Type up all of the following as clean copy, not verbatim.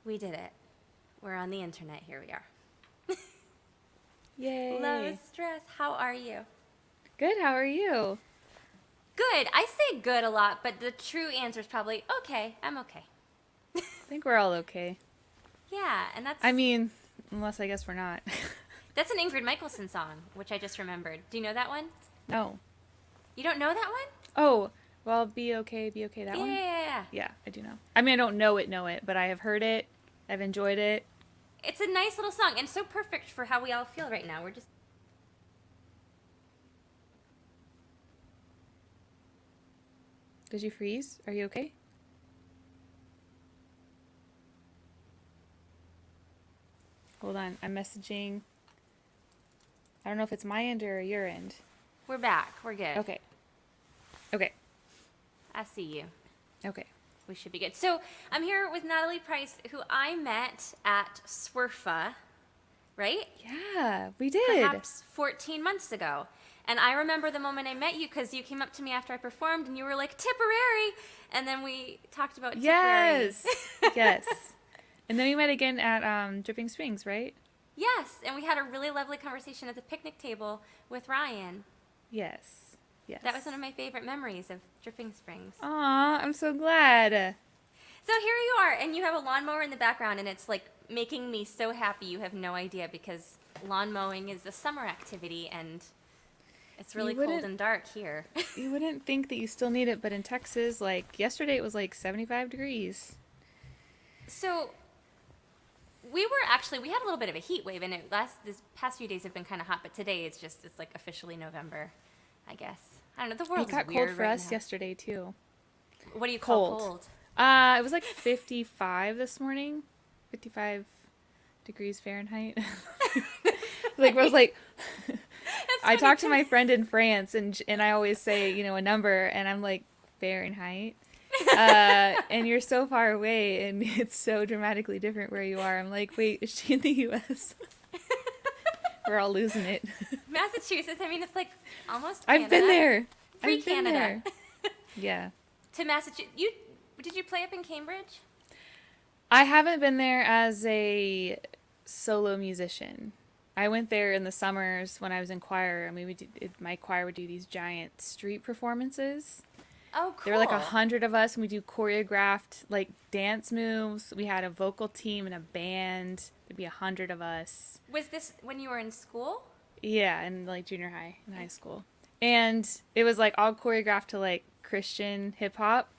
We did it. We're on the internet. Here we are. Yay. Low stress. How are you? Good, how are you? Good. I say good a lot, but the true answer is probably okay. I'm okay. I think we're all okay. Yeah, and that's I mean, unless I guess we're not. that's an Ingrid Michaelson song, which I just remembered. Do you know that one? No. You don't know that one? Oh, well, be okay, that Yeah, one? yeah, yeah, yeah. Yeah, I do know. I mean, I don't know it, but I have heard it. I've enjoyed it. It's a nice little song and so perfect for how we all feel right now. We're just Did you freeze? Are you okay? Hold on, I'm messaging. I don't know if it's my end or your end. we're back. We're good. Okay. Okay. I see you. Okay. We should be good. So I'm here with Natalie Price, who I met at Swurfa, right? Yeah, we did. Perhaps 14 months ago. And I remember the moment I met you because you came up to me after I performed and you were like, Tipperary! And then we talked about Tipperary. Yes. Yes. And then we met again at Dripping Springs, right? Yes, and we had a really lovely conversation at the picnic table with Ryan. Yes. Yes. That was one of my favorite memories of Dripping Springs. Aw, I'm so glad. So here you are, and you have a lawnmower in the background, and it's like making me so happy you have no idea because lawn mowing is a summer activity, and it's really cold and dark here. You wouldn't think that you still need it, but in Texas, like yesterday it was like 75 degrees. So we had a little bit of a heat wave, and this past few days have been kind of hot, but today it's like officially November, I guess. I don't know, the world It got is weird cold for right us now. yesterday too. What do you call Cold. cold? It was like 55 this morning. 55 degrees Fahrenheit. Like I was like I talked to my friend in France and I always say, a number and I'm like Fahrenheit. And you're so far away and it's so dramatically different where you are. I'm like, wait, is she in the US? We're all losing it. Massachusetts, I mean, it's like almost Canada. I've been there. Free I've been Canada. there. Yeah. To Massachusetts. Did you play up in Cambridge? I haven't been there as a solo musician. I went there in the summers when I was in choir. I mean, my choir would do these giant street performances. Oh, cool. There were like 100 of us, and we do choreographed like dance moves. We had a vocal team and a band. There'd be 100 of us. Was this when you were in school? Yeah, in like junior high and high school. And it was like all choreographed to like Christian hip hop.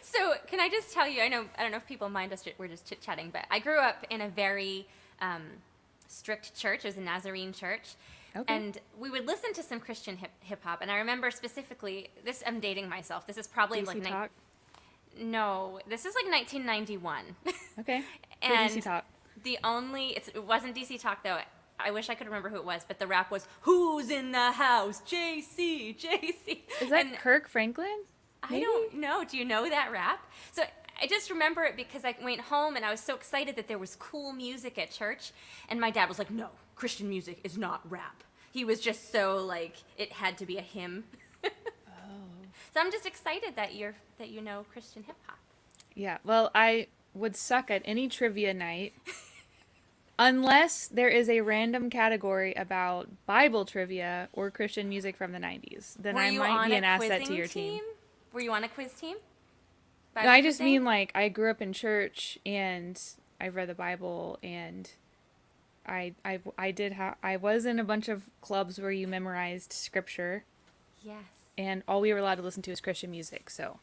So can I just tell you, I don't know if people mind us, we're just chit-chatting, but I grew up in a very strict church. It was a Nazarene church. Okay. And we would listen to some Christian hip hop. And I remember specifically, I'm dating myself. This is probably DC Talk? No, this is like 1991. Okay. And DC Talk. It wasn't DC Talk though. I wish I could remember who it was, but the rap was, "Who's in the house? JC, JC." Is that Kirk Franklin? Maybe? I don't know. Do you know that rap? So I just remember it because I went home and I was so excited that there was cool music at church. And my dad was like, no, Christian music is not rap. He was just so like, it had to be a hymn. Oh. So I'm just excited that you know Christian hip hop. Yeah, well, I would suck at any trivia night unless there is a random category about Bible trivia or Christian music from the 90s. Then I might be an asset to your team. Were you on a quiz team? No, I just mean like I grew up in church and I read the Bible and I was in a bunch of clubs where you memorized scripture. Yes. And all we were allowed to listen to was Christian music, so.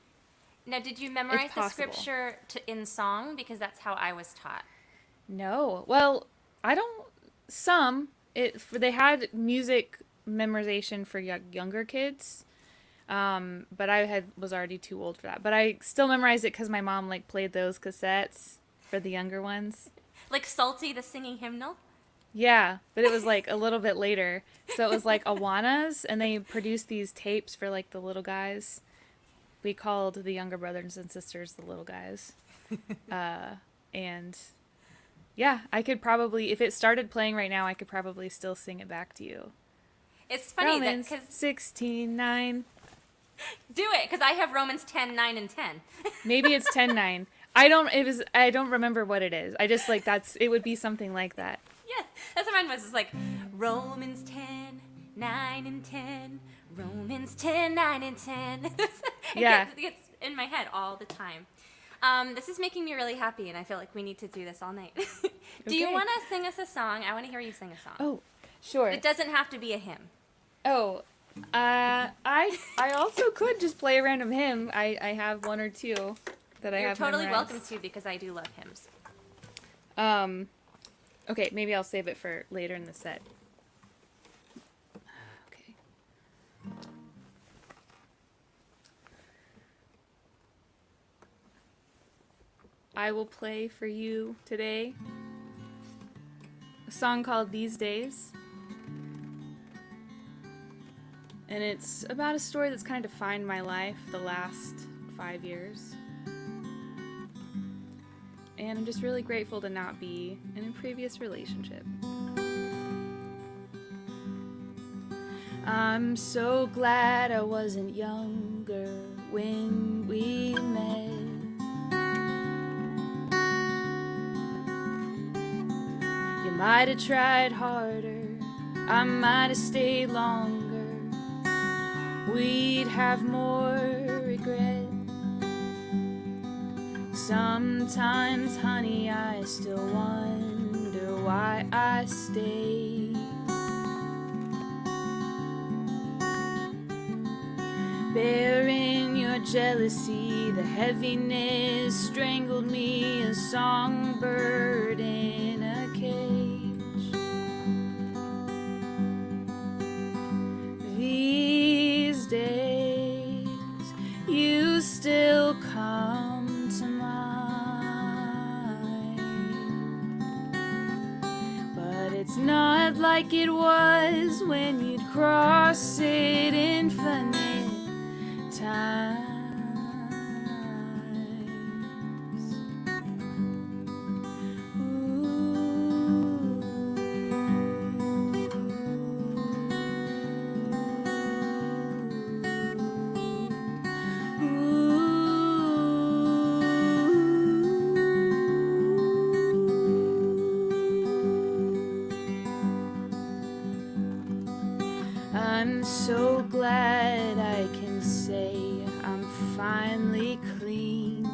Now, did you memorize the scripture in song? Because that's how I was taught. No. Well, they had music memorization for younger kids. But I was already too old for that. But I still memorized it because my mom like played those cassettes for the younger ones. Like Salty, the singing hymnal? Yeah, but it was like a little bit later. So it was like Awanas, and they produced these tapes for like the little guys. We called the younger brothers and sisters the little guys. And yeah, I could probably, if it started playing right now, I could probably still sing it back to you. It's funny Romans that 16:9. Do it, because I have Romans 10:9 and 10. Maybe it's 10:9. I don't remember what it is. I just like it would be something like that. Yeah, that's what mine was. It's like Romans 10, 9 and 10. Romans 10, 9 and 10. Yeah. It gets in my head all the time. This is making me really happy, and I feel like we need to do this all night. Do you Okay. want to sing us a song? I want to hear you sing a song. Oh, sure. It doesn't have to be a hymn. Oh, I also could just play a random hymn. I have one or two that I You're have totally memorized. welcome to, because I do love hymns. Okay, maybe I'll save it for later in the set. Okay. I will play for you today a song called These Days. And it's about a story that's kind of defined my life the last 5 years. And I'm just really grateful to not be in a previous relationship. I'm so glad I wasn't younger when we met. You might have tried harder, I might have stayed longer. We'd have more regret. Sometimes, honey, I still wonder why I stayed. Bearing your jealousy, the heaviness strangled me, a songbird in a cage. These days, you still come to mind, but it's not like it was when you'd cross it infinite times. I'm so glad I can say I'm finally clean.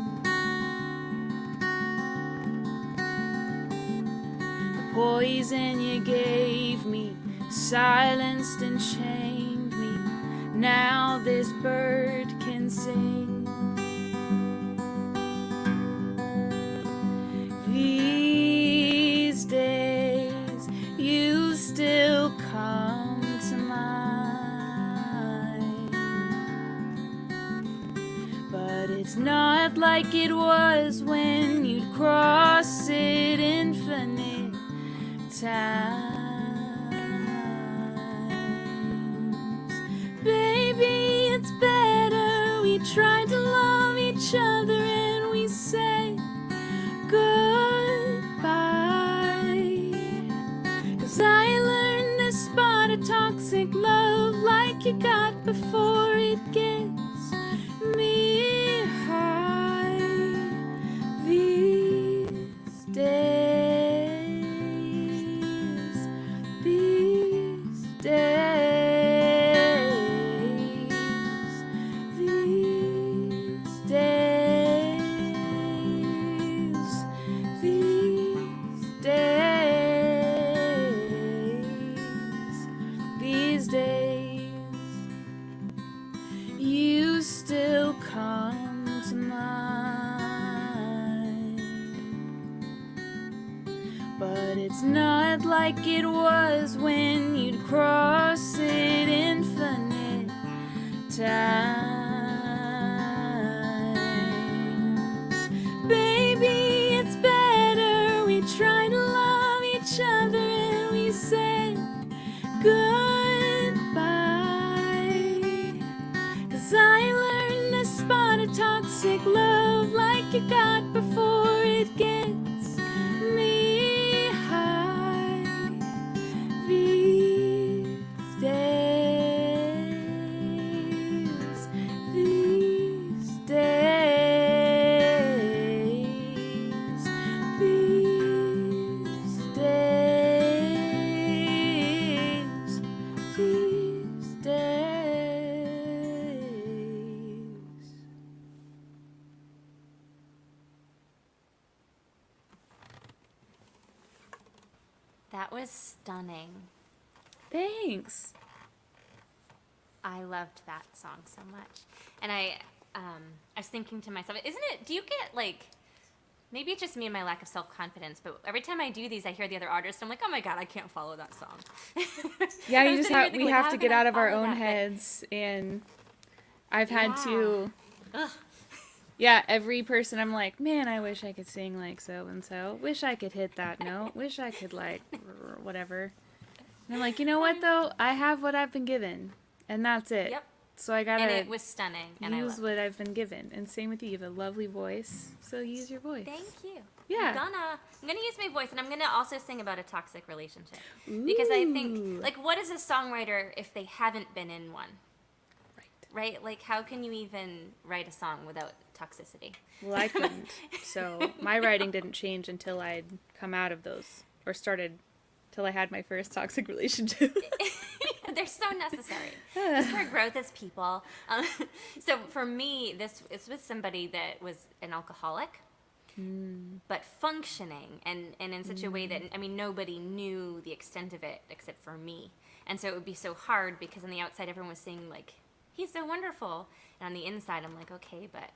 The poison you gave me silenced and chained me. Now this bird can sing. These days you still come to mind, but it's not like it was when you'd cross it infinite times. Baby, it's better we tried to love each other and we said goodbye. 'Cause I learned to spot a toxic love like you got before it gets me high. These days, these days, these days, these days, you still come to mind, but it's not like it was when you'd cross it infinite times. Baby, it's better we try to love each other and we said goodbye. 'Cause I learned to spot a toxic love like you got before it gets me high. These days, That was stunning. Thanks. I loved that song so much. And I was thinking to myself, do you get like, maybe it's just me and my lack of self-confidence, but every time I do these, I hear the other artists, I'm like, oh my God, I can't follow that song. Yeah, we have how to can get I out of our follow own that? heads, and I've had to, Ugh. yeah, every person I'm like, man, I wish I could sing like so-and-so, wish I could hit that note, wish I could like, whatever. And I'm like, you know what though, I have what I've been given, and that's it. Yep. So I gotta And it was stunning, and I use loved what it. I've been given. And same with you. You have a lovely voice, so use your voice. Thank you. Yeah. I'm gonna use my voice, and I'm gonna also sing about a toxic relationship. Because I think, like, what is a songwriter if they haven't been in one? Right? Like, how can you even write a song without toxicity? Well, I couldn't. So my writing didn't change until I'd come out of those, or started, till I had my first toxic relationship. They're so necessary just for growth as people. So for me, this is with somebody that was an alcoholic, but functioning, and in such a way that, I mean, nobody knew the extent of it except for me. And so it would be so hard because on the outside, everyone was saying, like, he's so wonderful. And on the inside, I'm like, okay, but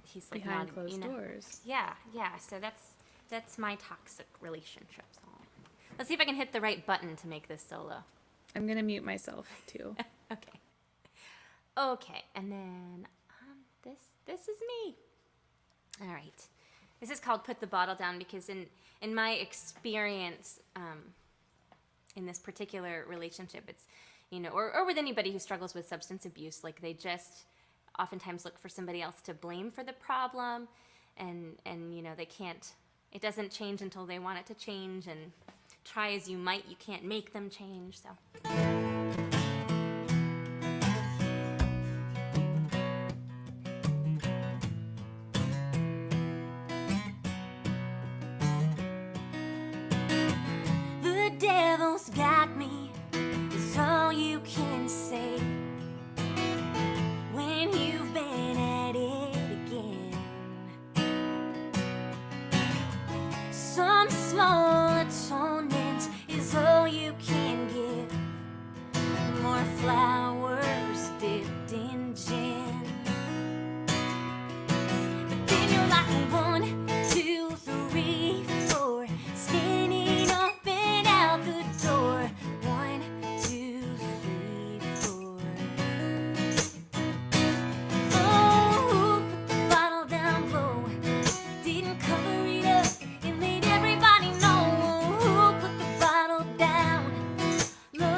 he's like Behind not, closed doors. Yeah. So that's my toxic relationship song. Let's see if I can hit the right button to make this solo. I'm gonna mute myself too. Okay, and then this is me. All right, this is called "Put the Bottle Down" because in my experience, in this particular relationship, it's, you know, or with anybody who struggles with substance abuse, like they just oftentimes look for somebody else to blame for the problem, and you know, they can't. It doesn't change until they want it to change, and try as you might, you can't make them change. So. The devil's got me, is all you can say when you've been at it again. Some small atonement is all you can give. More flowers dipped in gin. But then you're like 1, 2, 3, 4, standing up and out the door. 1, 2, 3, 4. Oh, who put the bottle down low? Didn't cover it up and let everybody know. Who put the bottle down low?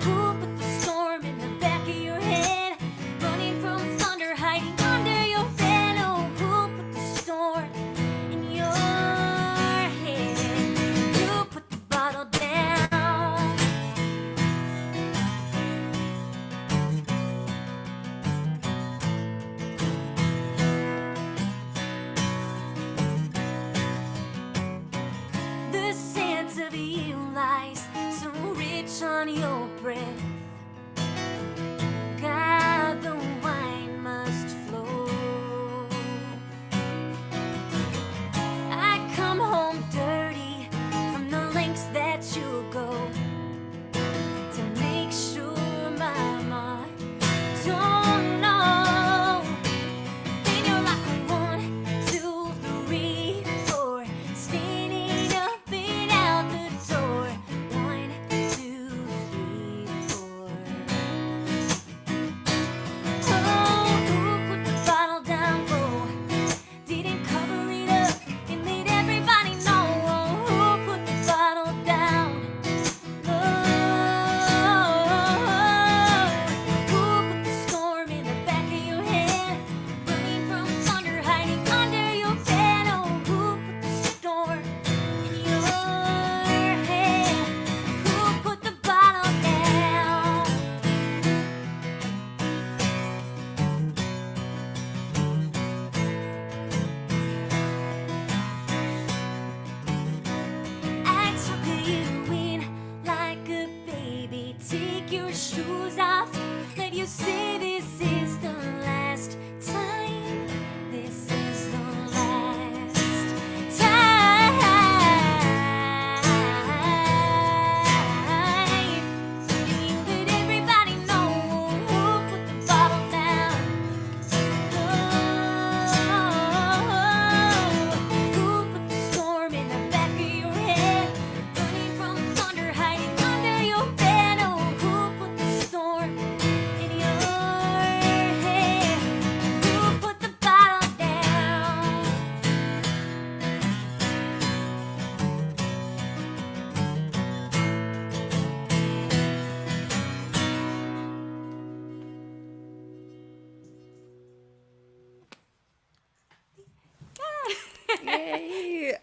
Who put the storm in the back of your head? Running from thunder, hiding under your bed. Oh, who put the storm in your head? Who put the bottle down? The scent of you lies so rich on your breath. God, the wine must flow. I come home dirty from the lengths that you go to make sure Mama don't know. Then you're like 1, 2, 3, 4, standing up and out the door. 1, 2, 3, 4.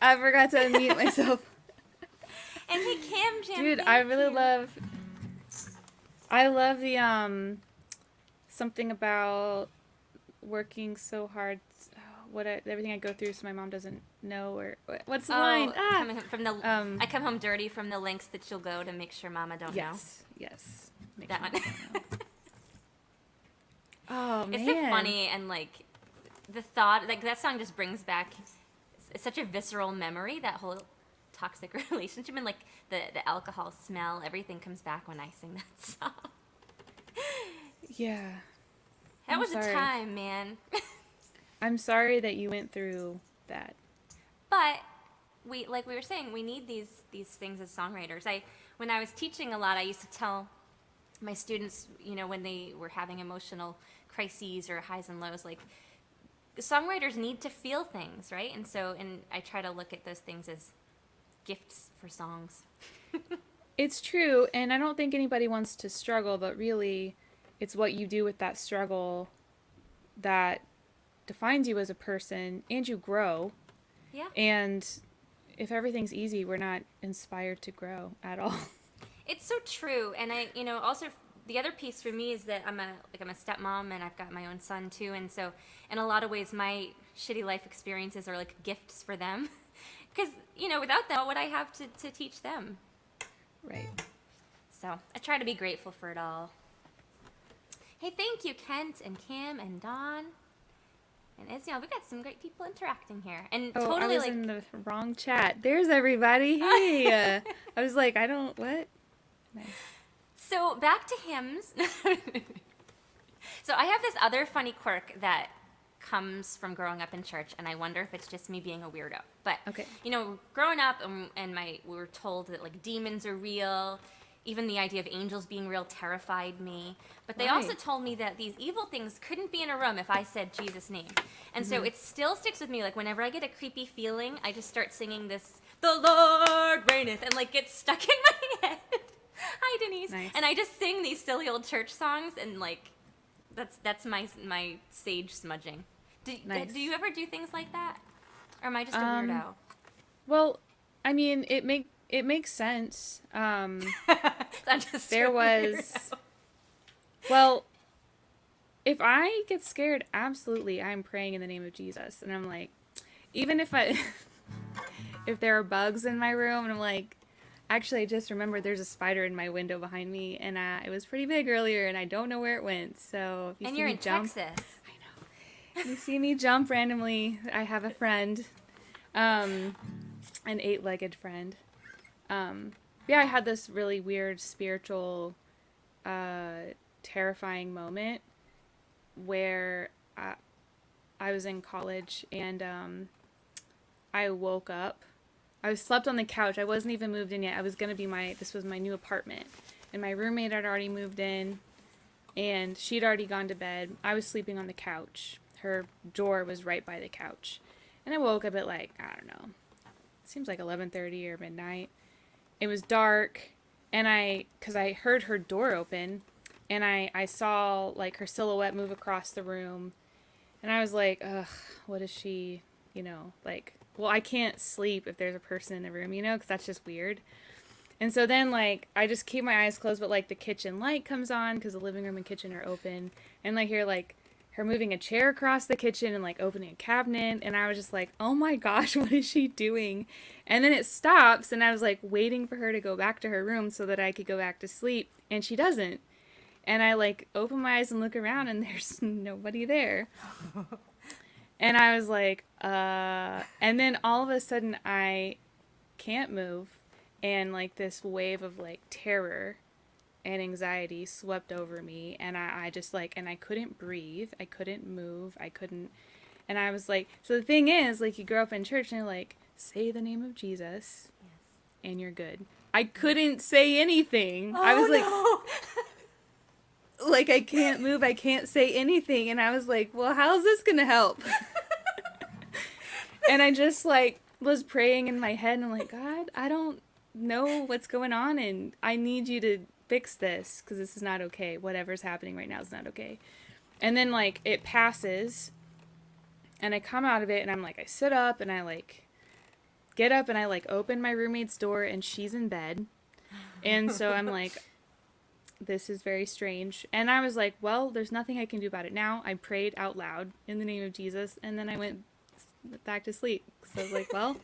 I forgot to unmute myself. And hey, Kim Jam. Dude, I really love the something about working so hard. Everything I go through, so my mom doesn't know, or what's the line? Coming from the I come home dirty from the lengths that you'll go to make sure Mama don't know. Yes. Make That sure one. know. Oh man, It's so funny, and like the thought, like that song just brings back such a visceral memory. That whole toxic relationship, and like the alcohol smell, everything comes back when I sing that song. Yeah. That I'm was sorry. a time, man. I'm sorry that you went through that. But we, like we were saying, we need these things as songwriters. When I was teaching a lot, I used to tell my students, when they were having emotional crises or highs and lows, like songwriters need to feel things, right? And I try to look at those things as gifts for songs. It's true, and I don't think anybody wants to struggle, but really, it's what you do with that struggle that defines you as a person, and you grow. Yeah. And if everything's easy, we're not inspired to grow at all. It's so true, and also the other piece for me is that I'm a stepmom, and I've got my own son too, and so in a lot of ways my shitty life experiences are like gifts for them, because without them, what would I have to teach them? Right. So I try to be grateful for it all. Hey, thank you, Kent and Kim and Dawn. And we got some great people interacting here. And totally I was in the wrong chat. There's everybody. Hey. I was like, what? Nice. So back to hymns. So I have this other funny quirk that comes from growing up in church, and I wonder if it's just me being a weirdo. But, Okay. Growing up, we were told that, like, demons are real. Even the idea of angels being real terrified me. But they also told me that these evil things couldn't be in a room if I said Jesus' name. And so it still sticks with me. Like, whenever I get a creepy feeling, I just start singing this, "The Lord reigneth," and, like, gets stuck in my head. Hi, Denise. Nice. And I just sing these silly old church songs, and, like, that's my sage smudging. Nice. Do you ever do things like that? Or am I just a weirdo? Well, I mean, it makes sense. I'm just There a was... weirdo. Well, if I get scared, absolutely, I'm praying in the name of Jesus. And I'm like, even if if there are bugs in my room, and I'm like, actually, I just remembered there's a spider in my window behind me, and it was pretty big earlier, and I don't know where it went. So if you see you're me in jump, Texas. I know. If you see me jump randomly, I have a friend, an 8-legged friend. Yeah, I had this really weird spiritual, terrifying moment where I was in college, and I woke up. I was slept on the couch. I wasn't even moved in yet. This was my new apartment, and my roommate had already moved in, and she'd already gone to bed. I was sleeping on the couch. Her door was right by the couch, and I woke up at I don't know, it seems like 11:30 or midnight. It was dark, and because I heard her door open, and I saw like her silhouette move across the room, and I was like, ugh, what is she, well, I can't sleep if there's a person in the room, because that's just weird. And so then, I just keep my eyes closed, but, the kitchen light comes on because the living room and kitchen are open. And, hear, her moving a chair across the kitchen and, opening a cabinet. And I was just like, oh, my gosh, what is she doing? And then it stops, and I was, waiting for her to go back to her room so that I could go back to sleep. And she doesn't. And I, open my eyes and look around, and there's nobody there. And I was like, and then all of a sudden I can't move, and this wave of terror and anxiety swept over me, and I just and I couldn't breathe, I couldn't move, and I was like, so the thing is, you grow up in church and you're say the name of Jesus, yes, and you're good. I couldn't say anything. Oh, I was no. I can't move, I can't say anything, and I was like, well, how's this gonna help? And I just was praying in my head, and I'm like, God, I don't know what's going on, and I need you to fix this, because this is not okay. Whatever's happening right now is not okay. And then it passes, and I come out of it, and I'm I sit up, and I get up and I like open my roommate's door and she's in bed. And so I'm like, this is very strange. And I was like, well, there's nothing I can do about it now. I prayed out loud in the name of Jesus, and then I went back to sleep. So I was like, well.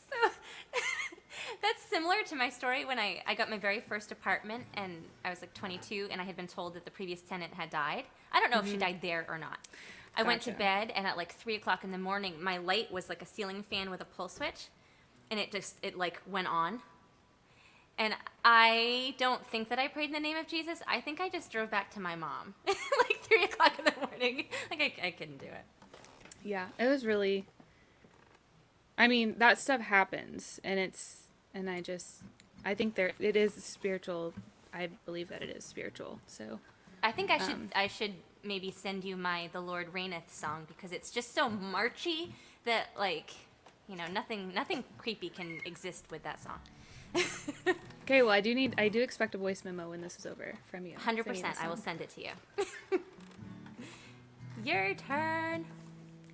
So that's similar to my story when I got my very first apartment, and I was like 22, and I had been told that the previous tenant had died. I don't know if she died there or not. I went to bed, and at like 3 o'clock in the morning, my light was like a ceiling fan with a pull switch, and it like went on. And I don't think that I prayed in the name of Jesus. I think I just drove back to my mom, like 3 o'clock in the morning. Like I couldn't do it. Yeah, it was really. I mean, that stuff happens, and I think it is spiritual. I believe that it is spiritual. So. I think I should maybe send you my "The Lord Reigneth" song, because it's just so marchy that, like, you know, nothing creepy can exist with that song. Okay, well, I do expect a voice memo when this is over from you. 100%. I will send it to you. Your turn.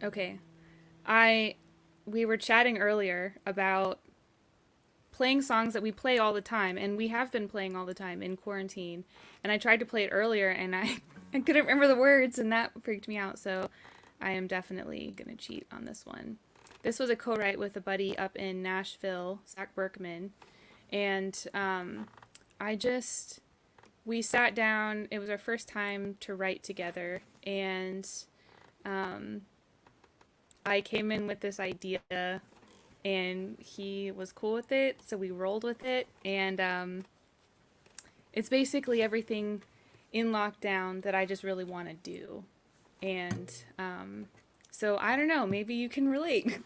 Okay. We were chatting earlier about playing songs that we play all the time, and we have been playing all the time in quarantine. And I tried to play it earlier, and I couldn't remember the words, and that freaked me out. So I am definitely going to cheat on this one. This was a co-write with a buddy up in Nashville, Zach Berkman. And we sat down. It was our first time to write together, and I came in with this idea, and he was cool with it, so we rolled with it. And it's basically everything in lockdown that I just really want to do. And so I don't know, maybe you can relate.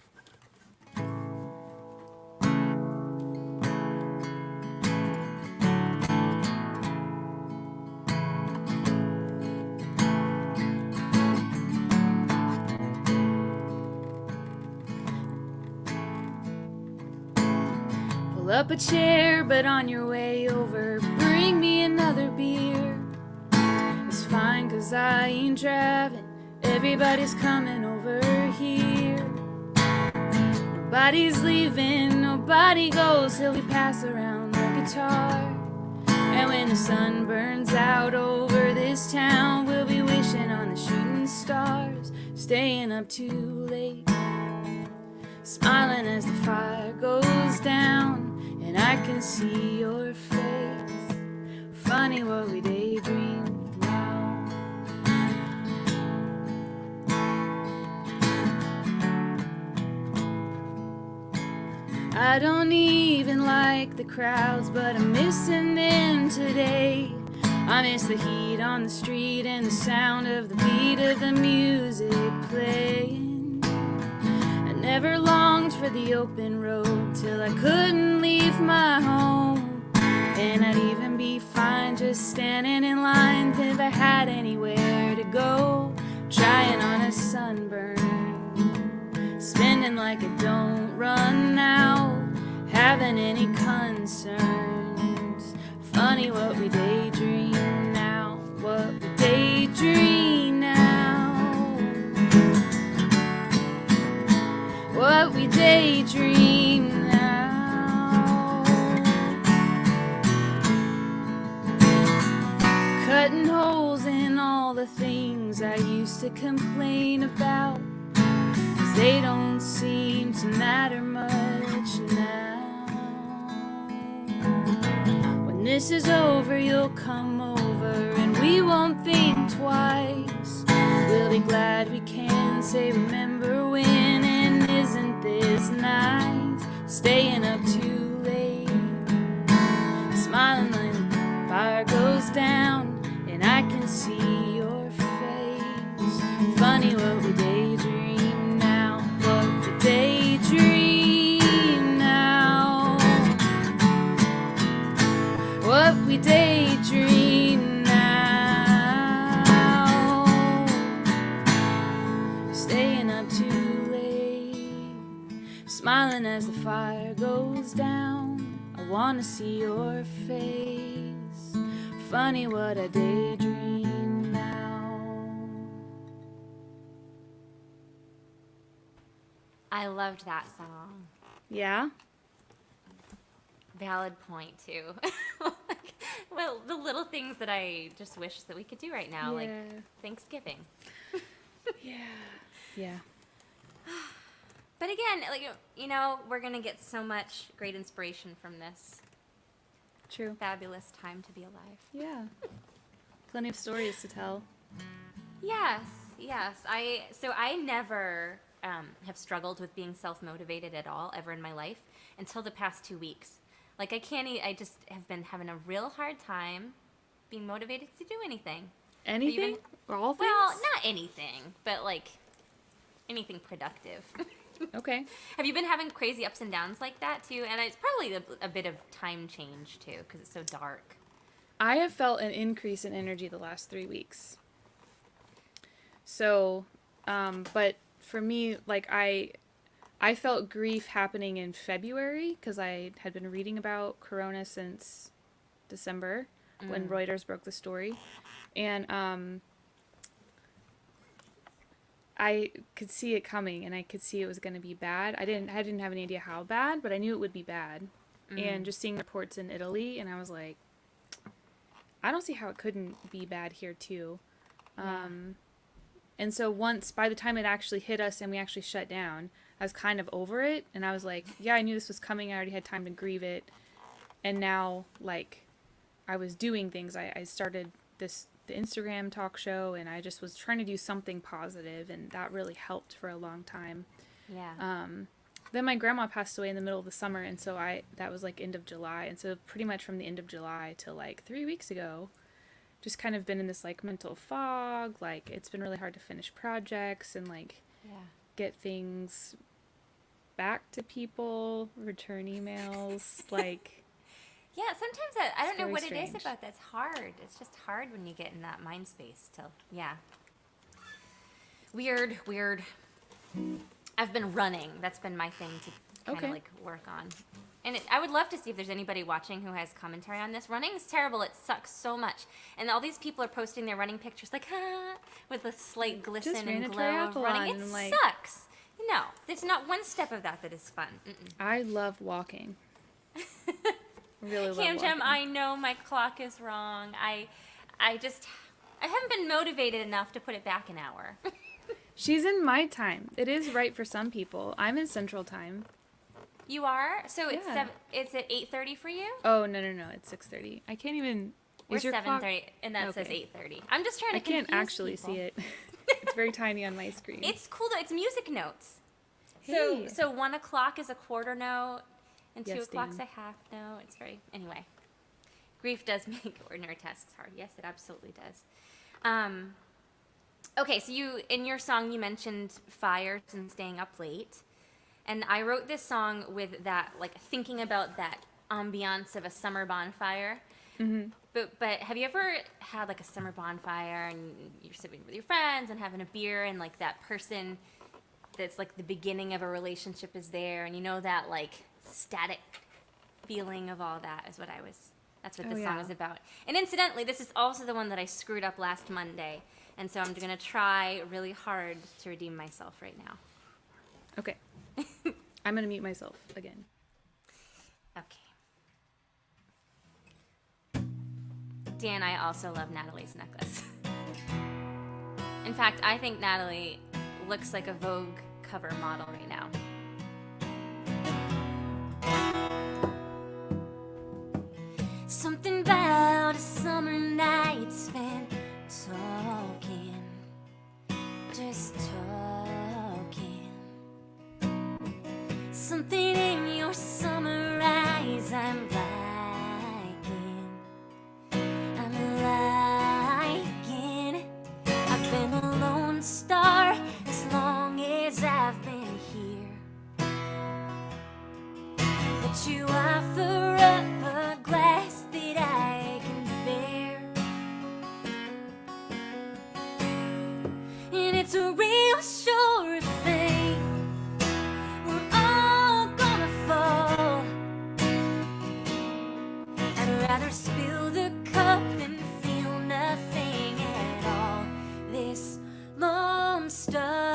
Pull up a chair, but on your way over, bring me another beer. It's fine, 'cause I ain't driving. Everybody's coming over here. Nobody's leaving, nobody goes till we pass around the guitar. And when the sun burns out over this town, we'll be wishing on the shooting stars, staying up too late, smiling as the fire goes down, and I can see your face. Funny what we daydream now. I don't even like the crowds, but I'm missing them today. I miss the heat on the street and the sound of the beat of the music playing. I never longed for the open road till I couldn't leave my home. And I'd even be fine just standing in line if I had anywhere to go. Trying on a sunburn, spending like it don't run out, having any concerns. Funny what we daydream now, what we daydream now, what we daydream now. Cutting holes in all the things I used to complain about, 'cause they don't seem to matter much now. When this is over, you'll come over and we won't think twice. We'll be glad we can say remember when, and isn't this nice? Staying up too late, smiling when the fire goes down, and I can see your face. Funny what we daydream now, what we daydream now, what we daydream now. Staying up too late, smiling as the fire goes down. I wanna see your face. Funny what I daydream now. I loved that song. Yeah? Valid point, too. Well, the little things that I just wish that we could do right now, like Thanksgiving. Yeah. Yeah. But again, like, you know, we're going to get so much great inspiration from this. True. Fabulous time to be alive. Yeah. Plenty of stories to tell. Yes. I never have struggled with being self-motivated at all, ever in my life, until the past 2 weeks. Like, I just have been having a real hard time being motivated to do anything. Anything? Or all things? Well, not anything, but, like, anything productive. Okay. Have you been having crazy ups and downs like that, too? And it's probably a bit of time change, too, because it's so dark. I have felt an increase in energy the last 3 weeks. So, but for me, like, I felt grief happening in February because I had been reading about Corona since December when Reuters broke the story. And I could see it coming, and I could see it was going to be bad. I didn't have any idea how bad, but I knew it would be bad. And just seeing reports in Italy, and I was like, I don't see how it couldn't be bad here too. Yeah. And so by the time it actually hit us and we actually shut down, I was kind of over it, and I was like, yeah, I knew this was coming. I already had time to grieve it. And now, like, I was doing things. I started the Instagram talk show, and I just was trying to do something positive, and that really helped for a long time. Yeah. Then my grandma passed away in the middle of the summer, and so that was like end of July, and so pretty much from the end of July to like 3 weeks ago, just kind of been in this like mental fog. Like, it's been really hard to finish projects and like get things back to people, return emails, like. Yeah, sometimes I don't know what very it is strange. about that's hard. It's just hard when you get in that mind space yeah. Weird. I've been running. That's been my thing to kind of like work on. And I would love to see if there's anybody watching who has commentary on this. Running is terrible. It sucks so much. And all these people are posting their running pictures like, with a slight glisten Just ran and a glow of running. triathlon, It like. sucks. No, there's not one step of that is fun. I love walking. Really love Cam walking. Jam, I know my clock is wrong. I haven't been motivated enough to put it back an hour. She's in my time. It is right for some people. I'm in Central Time. You are? So it's Yeah. it's at 8:30 for you? Oh, no. It's 6:30. I can't even. We're Is your clock? 7:30, and that says Okay. 8:30. I'm just trying to I can't confuse actually people. see it. It's very tiny on my screen. It's cool though. It's music notes. Hey. So 1 o'clock is a quarter note, and 2 Yes, o'clock's Dan. a half note. It's very anyway. Grief does make ordinary tasks hard. Yes, it absolutely does. Okay, so in your song you mentioned fires and staying up late, and I wrote this song with that, like, thinking about that ambiance of a summer bonfire. Mm-hmm. But have you ever had like a summer bonfire and you're sitting with your friends and having a beer, and like that person that's like the beginning of a relationship is there, and you know that like static feeling of all that is that's what this song is about. And incidentally, this is also the one that I screwed up last Monday, and so I'm going to try really hard to redeem myself right now. Okay. I'm going to mute myself again. Okay. Dan, I also love Natalie's necklace. In fact, I think Natalie looks like a Vogue cover model right now. Something about a summer night spent talking, just talking. Something in your summer eyes I'm liking. I've been a lone star as long as I've been here, but you offer up a glass that I can bear, and it's a real sure thing. We're all gonna fall. I'd rather spill the cup than feel nothing at all. This lone star.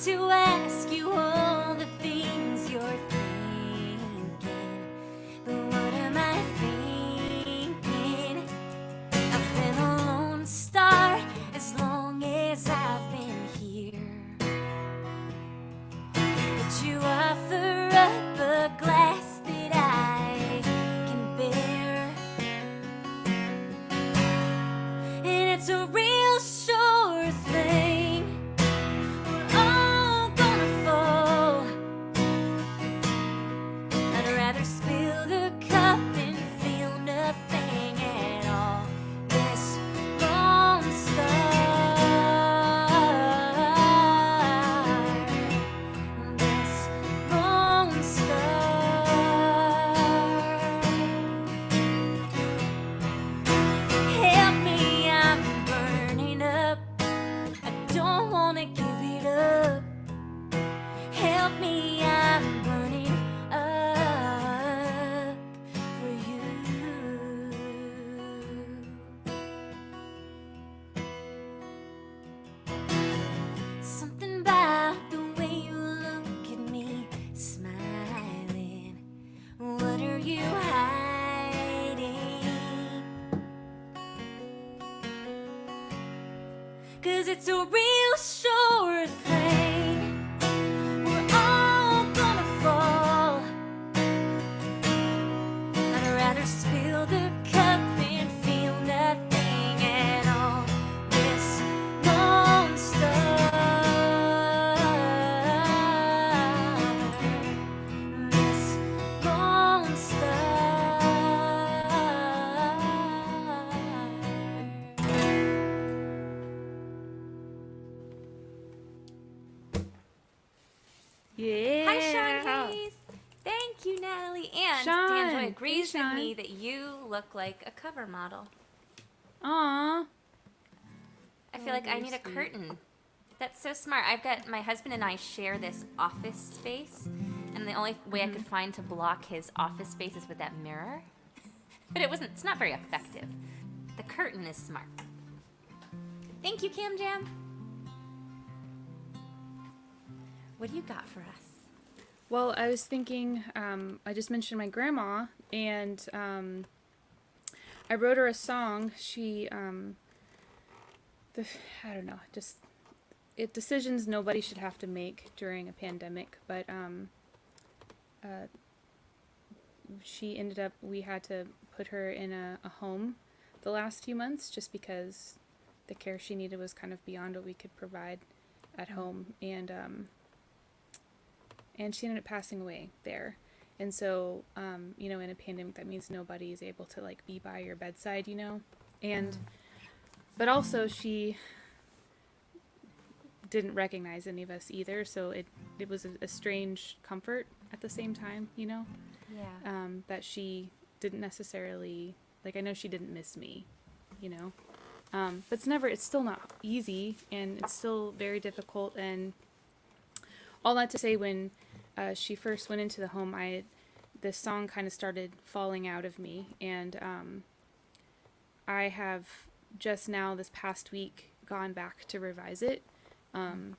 to ask you all the things you're thinking. But what am I thinking? I've been a lone star as long as I've been here. But you offer up a glass that I can bear. And it's a real sure thing. We're all gonna fall. I'd rather spill the cup and feel nothing at all. This lone star, this lone star. Help me, I'm burning up. I don't wanna give it up. Help me, I'm burning up for you. Something about the way you look at me, smiling. What are you hiding? 'Cause it's a real sure thing. We're all gonna fall. I'd rather spill the cup and feel nothing at all. This lone star, this lone star. Yeah. Hi, Sean Hayes. Thank you, Natalie. And Sean. D'Angelo agrees Hey, with Sean. me that you look like a cover model. Aw. I feel like I very need a sweet. curtain. That's so smart. I've got my husband and I share this office space, and the only way I could find to block his office space is with that mirror. But it's not very effective. The curtain is smart. Thank you, Cam Jam. What do you got for us? Well, I was thinking, I just mentioned my grandma, and I wrote her a song. She, I don't know, just decisions nobody should have to make during a pandemic, but she ended up, we had to put her in a home the last few months just because the care she needed was kind of beyond what we could provide at home, and she ended up passing away there. And so, you know, in a pandemic, that means nobody is able to, like, be by your bedside, you know? And, but also she didn't recognize any of us either, so it was a strange comfort at the same time, you know? Yeah. That she didn't necessarily, like, I know she didn't miss me, you know? But it's still not easy, and it's still very difficult, and all that to say, when she first went into the home, this song kind of started falling out of me, and I have just now this past week gone back to revise it, and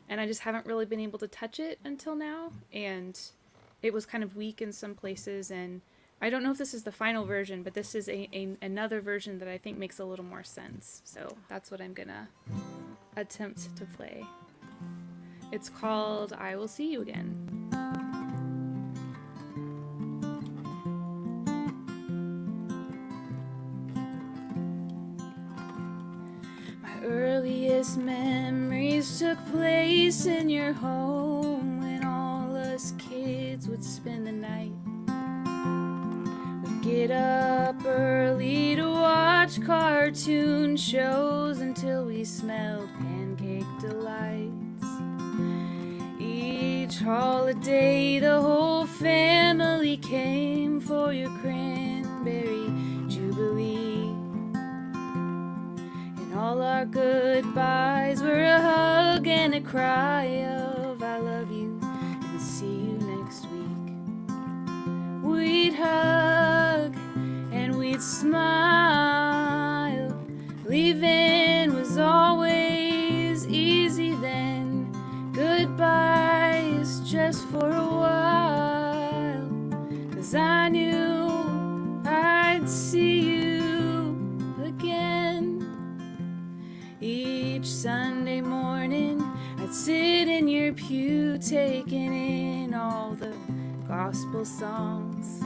I just haven't really been able to touch it until now, and it was kind of weak in some places, and I don't know if this is the final version, but this is another version that I think makes a little more sense, so that's what I'm gonna attempt to play. It's called I Will See You Again. My earliest memories took place in your home when all us kids would spend the night. We'd get up early to watch cartoon shows until we smelled pancake delights. Each holiday, the whole family came for your cranberry jubilee. And all our goodbyes were a hug and a cry of I love you and see you next week. We'd hug and we'd smile. Leaving was always easy then, 'cause I knew I'd see you again. Each Sunday morning I'd sit in your pew taking in all the gospel songs.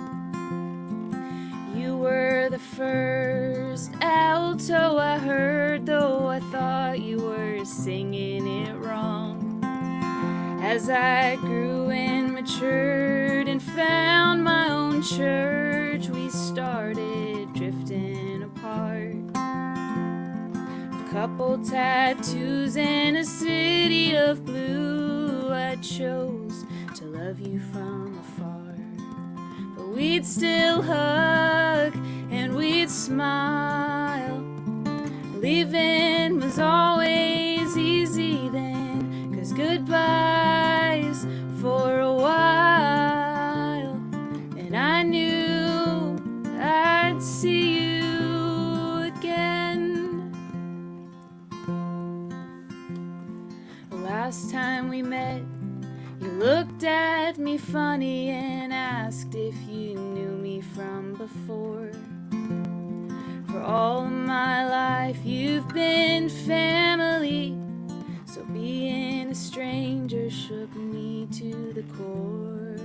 You were the first alto I heard, though I thought you were singing it wrong. As I grew and matured and found my own church, we started drifting apart. A couple tattoos and a city of blue, I chose to love you from afar. But we'd still hug and we'd smile. Leaving was always easy then, 'cause goodbyes for a while. And I knew I'd see you again. The last time we met, you looked at me funny and asked if you knew me from before. For all of my life you've been family, so being a stranger shook me to the core.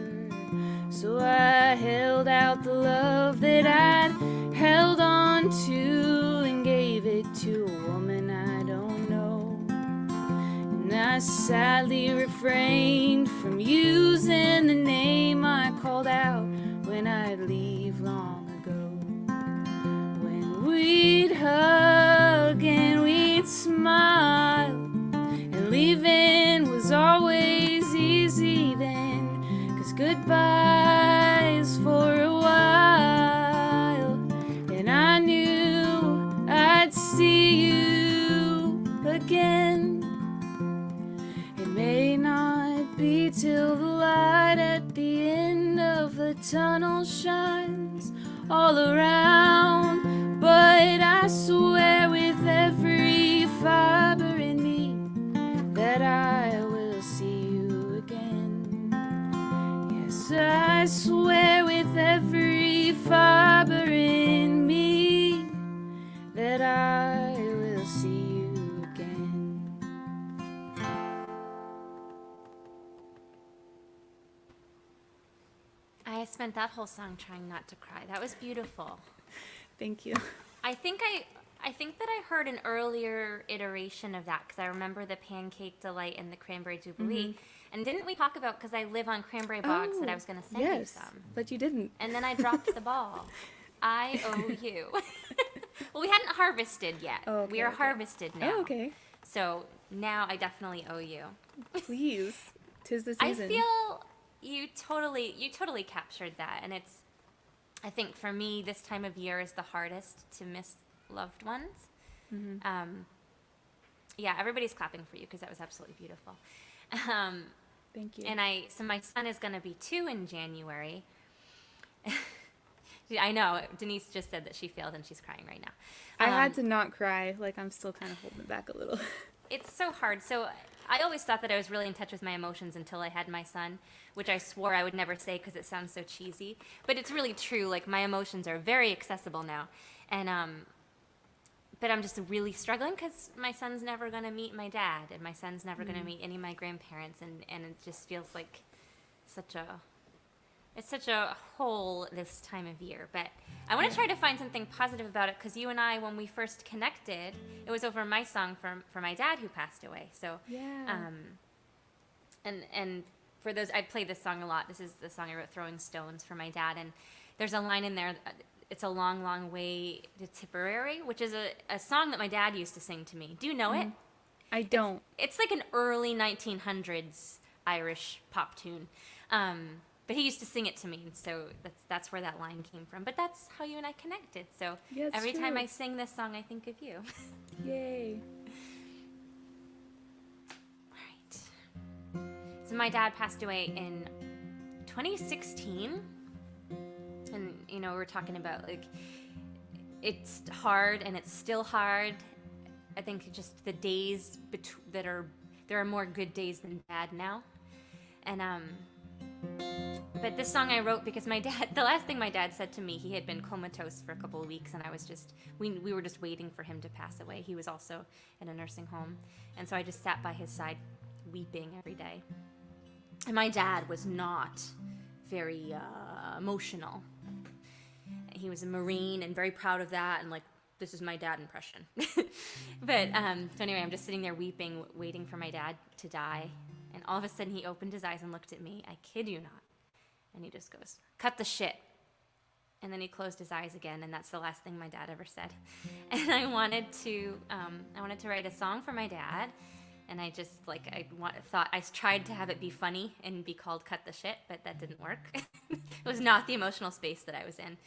So I held out the love that I'd held on to and gave it to a woman I don't know. And I sadly refrained from using the name I called out when I'd leave long ago. When we'd hug and we'd smile, and leaving was always easy then, 'cause goodbyes for a while. And I knew I'd see you again. It may not be till the light at the end of the tunnel shines all around, but I swear with every fiber in me that I will see you again. Yes, I swear with every fiber in me that I will see you again. I spent that whole song trying not to cry. That was beautiful. Thank you. I think that I heard an earlier iteration of that because I remember the Pancake Delight and the Cranberry Jubilee. Mm-hmm. And didn't we talk about, because I live on Cranberry Bogs, that I was going to send you some. But you didn't. And then I dropped the ball. I owe you. Well, we hadn't harvested yet. Oh, okay, we are okay. harvested now. Oh, okay. So now I definitely owe you. Please. 'Tis the I season. feel you totally captured that, and it's, I think for me this time of year is the hardest to miss loved ones. Mm-hmm. Yeah, everybody's clapping for you because that was absolutely beautiful. Thank you. And so my son is going to be 2 in January. I know Denise just said that she failed and she's crying right now. I had to not cry. Like, I'm still kind of holding it back a little. It's so hard. So I always thought that I was really in touch with my emotions until I had my son, which I swore I would never say because it sounds so cheesy. But it's really true. Like, my emotions are very accessible now. And, but I'm just really struggling because my son's never going to meet my dad, and my son's never going to meet any of my grandparents. And it just feels like it's such a hole this time of year. But I want to try to find something positive about it, because you and I, when we first connected, it was over my song for my dad who passed away. So Yeah. and for those, I play this song a lot. This is the song I wrote, Throwing Stones, for my dad. And there's a line in there, it's a long, long way to Tipperary, which is a song that my dad used to sing to me. Do you know it? I don't. It's like an early 1900s Irish pop tune. But he used to sing it to me, and so that's where that line came from. But that's how you and I connected. So Yeah, it's every time true. I sing this song, I think of you. Yay. All right. So my dad passed away in 2016. And, you know, we're talking about, like, it's hard and it's still hard. I think just the days there are more good days than bad now. And But this song I wrote because my dad, the last thing my dad said to me, he had been comatose for a couple of weeks, and I was just, we were just waiting for him to pass away. He was also in a nursing home. And so I just sat by his side weeping every day. And my dad was not very emotional. He was a Marine and very proud of that, and like, this is my dad impression. But so anyway, I'm just sitting there weeping, waiting for my dad to die. And all of a sudden he opened his eyes and looked at me. I kid you not. And he just goes, "Cut the shit." And then he closed his eyes again, and that's the last thing my dad ever said. And I wanted to write a song for my dad. And I just, thought, I tried to have it be funny and be called "Cut the Shit," but that didn't work. It was not the emotional space that I was in.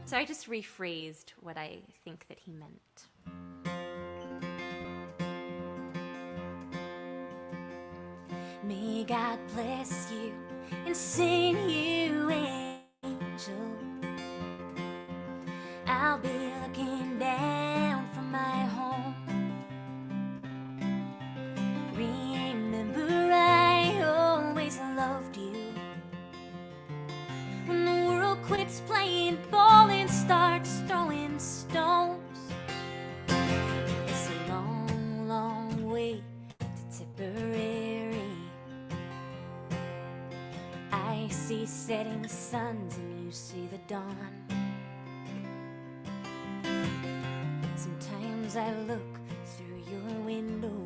So I just rephrased what I think that he meant. May God bless you and send you angel. I'll be looking down from my home. Remember, I always loved you. When the world quits playing ball and starts throwing stones, it's a long, long way to Tipperary. I see setting suns and you see the dawn. Sometimes I look through your window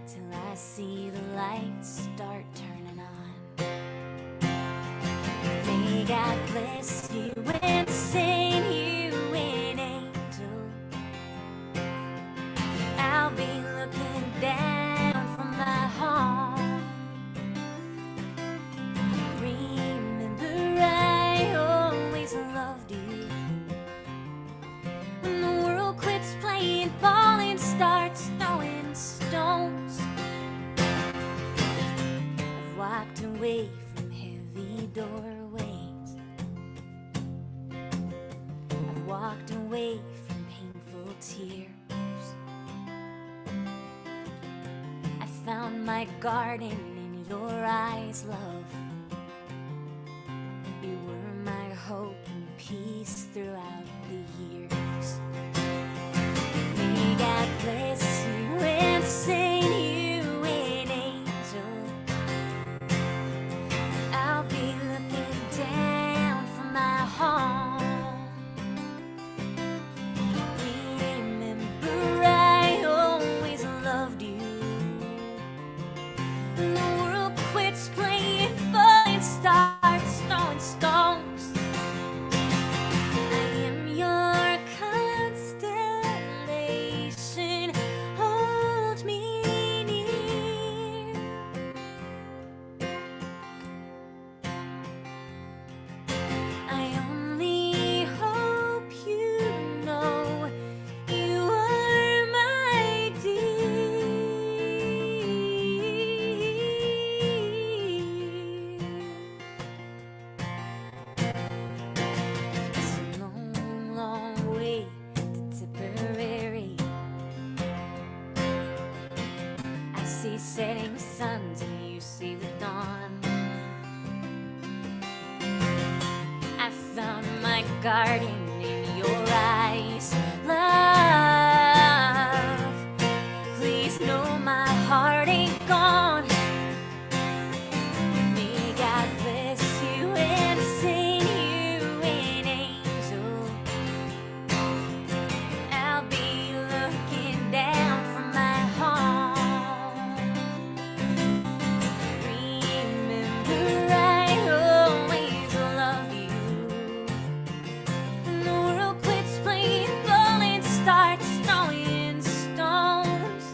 till I see the lights start turning on. May God bless you and send you an angel. I'll be looking down from my home. Remember, I always loved you. When the world quits playing ball and starts throwing stones, I've walked away from heavy doorways. I've walked away from painful tears. I found my garden in your eyes, love. You were my hope and peace throughout the years. May God bless you and send you an angel. I'll be looking down from my home. Remember, I always loved you. When the world quits playing ball and starts throwing stones, I am your constellation. Hold me near. I only hope you know you are my dear. It's a long, long way to Tipperary. I see setting suns and you see the dawn. I found my garden in your eyes, love. Please know my heart ain't gone. May God bless you and send you an angel. I'll be looking down from my home. Remember, I always loved you. When the world quits playing ball and starts throwing stones,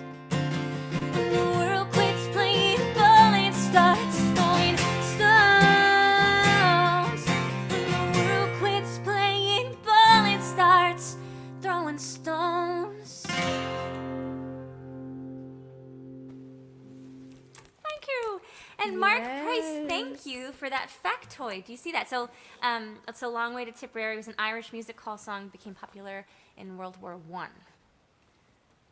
when the world quits playing ball and starts throwing stones, when the world quits playing ball and starts throwing stones. Thank you. And Mark Price, thank you for that factoid. Do you see that? So, It's a Long Way to Tipperary was an Irish music hall song, became popular in World War I.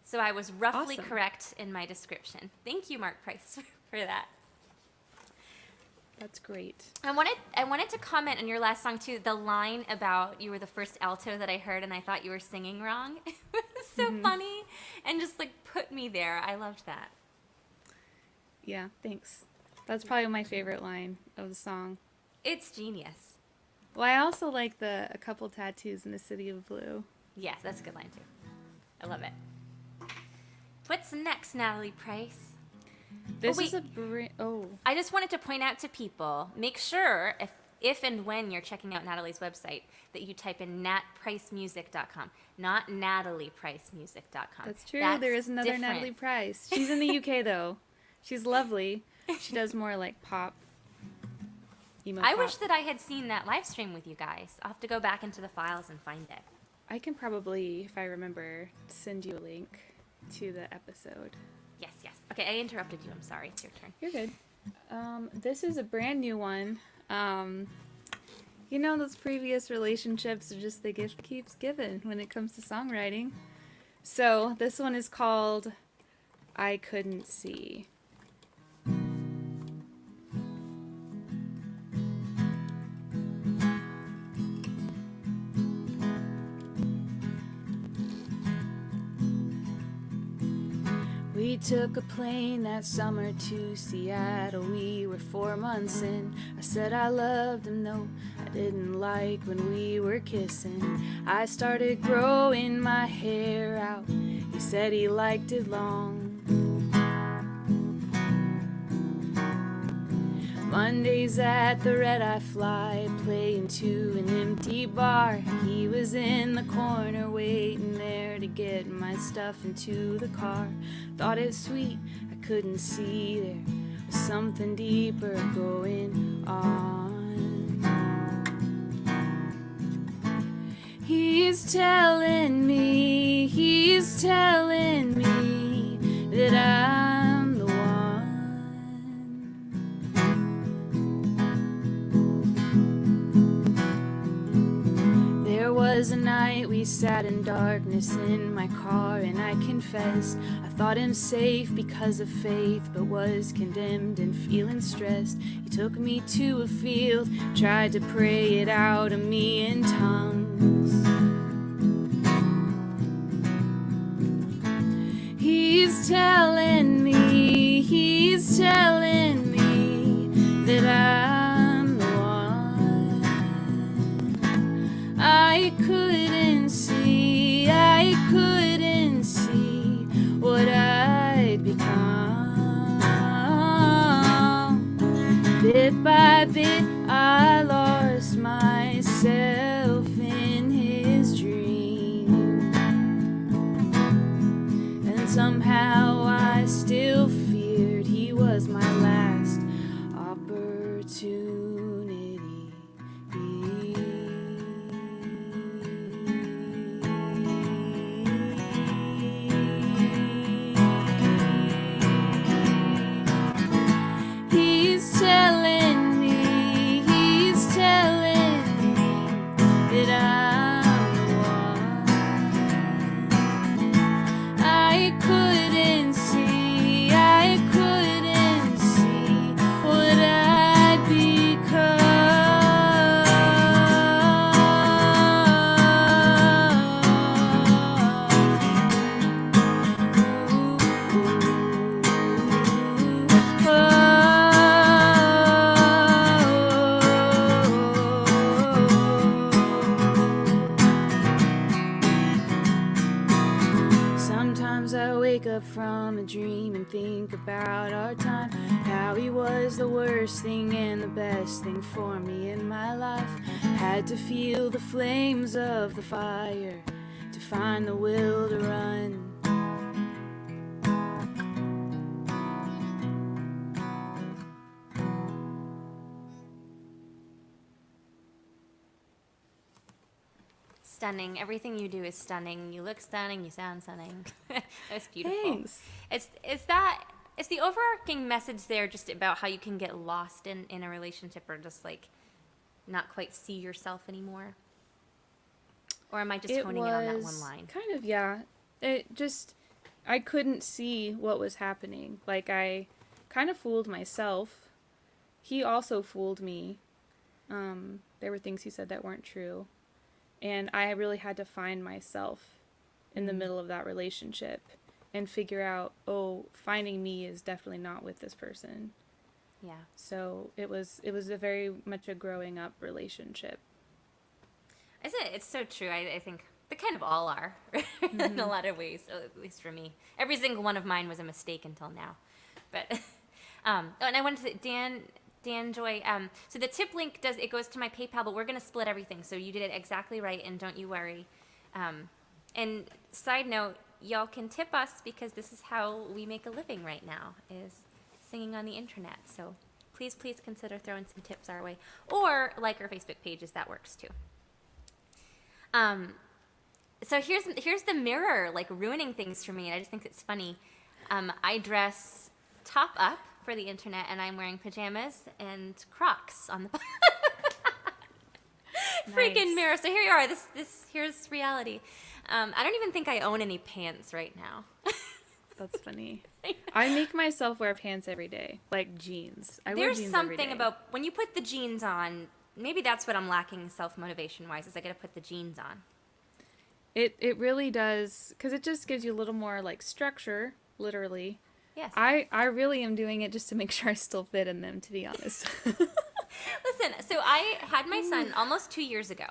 So I was roughly Awesome. correct in my description. Thank you, Mark Price, for that. That's great. I wanted to comment on your last song too. The line about you were the first alto that I heard, and I thought you were singing wrong. It was so funny, and just like put me there. I loved that. Yeah, thanks. That's probably my favorite line of the song. It's genius. Well, I also like a couple tattoos in the city of blue. Yes, that's a good line too. I love it. What's next, Natalie Price? This wait. is I just wanted to point out to people, make sure if and when you're checking out Natalie's website that you type in natpricemusic.com, not nataliepricemusic.com. That's true. There is another different. Natalie Price. She's in the UK though. She's lovely. She does more like pop. Emo I pop. wish that I had seen that live stream with you guys. I'll have to go back into the files and find it. I can probably, if I remember, send you a link to the episode. Yes. Okay, I interrupted you. I'm sorry. It's your turn. You're good. This is a brand new one. You know, those previous relationships are just the gift keeps giving when it comes to songwriting. So this one is called I Couldn't See. We took a plane that summer to Seattle. We were 4 months in. I said I loved him, though I didn't like when we were kissing. I started growing my hair out. He said he liked it long. Mondays at the Red Eye Fly, playing to an empty bar. He was in the corner waiting there to get my stuff into the car. Thought it sweet, I couldn't see there was something deeper going on. He's telling me that I'm the one. There was a night we sat in darkness in my car, and I confessed I thought him safe because of faith, but was condemned and feeling stressed. He took me to a field, tried to pray it out of me in tongues. He's telling me that I'm the one. I couldn't see what I'd become. Bit by bit, I lost myself in his dream. And somehow I still feared he was my last opportunity. He's telling me that I'm the one. I couldn't see what I'd Sometimes I wake up from a dream and think about our time, how he was the worst thing and the best thing for me in my life. Had to feel the flames of the fire to find the will to run. Stunning. Everything you do is stunning. You look stunning. You sound stunning. That's beautiful. Thanks. Is the overarching message there just about how you can get lost in a relationship, or just like not quite see yourself anymore? Or am I just honing in on that one line? Kind of, yeah. I couldn't see what was happening. Like, I kind of fooled myself. he also fooled me. There were things he said that weren't true. And I really had to find myself in the middle of that relationship and figure out, finding me is definitely not with this person. Yeah. So it was a very much a growing up relationship. It's so true. I think they kind of all are in a lot of ways, at least for me. Every single one of mine was a mistake until now. But, and I wanted to, Dan Joy, so the tip link goes to my PayPal, but we're going to split everything. So you did it exactly right, and don't you worry. And side note, y'all can tip us because this is how we make a living right now, is singing on the internet. So please consider throwing some tips our way, or like our Facebook pages. That works too. So here's the mirror, like, ruining things for me, and I just think it's funny. I dress top up for the internet, and I'm wearing pajamas and Crocs on the freaking mirror. So here you are. Here's reality. I don't even think I own any pants right now. That's funny. I make myself wear pants every day, like jeans. I wear There's jeans something every day. about when you put the jeans on. Maybe that's what I'm lacking self-motivation wise, is I got to put the jeans on. It really does, because it just gives you a little more like structure, literally. Yes. I really am doing it just to make sure I still fit in them, to be honest. Listen, so I had my son almost 2 years ago,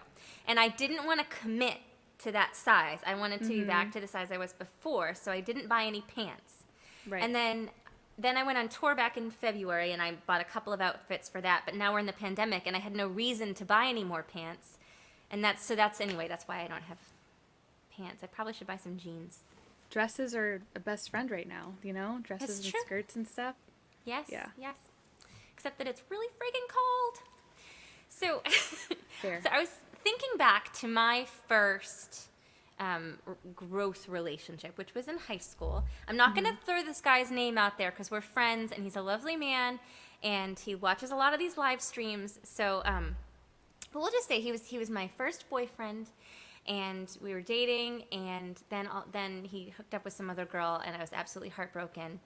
and I didn't want to commit to that size. I wanted to be back to the size I was before, so I didn't buy any pants. Right. And then I went on tour back in February, and I bought a couple of outfits for that, but now we're in the pandemic, and I had no reason to buy any more pants. And that's why I don't have pants. I probably should buy some jeans. Dresses are a best friend right now, you know? Dresses and skirts and stuff. Yes. Yeah. Yes. Except that it's really freaking cold. So, Fair. So I was thinking back to my first growth relationship, which was in high school. I'm not going to throw this guy's name out there because we're friends, and he's a lovely man, and he watches a lot of these live streams. So, but we'll just say he was my first boyfriend, and we were dating, and then he hooked up with some other girl, and I was absolutely heartbroken.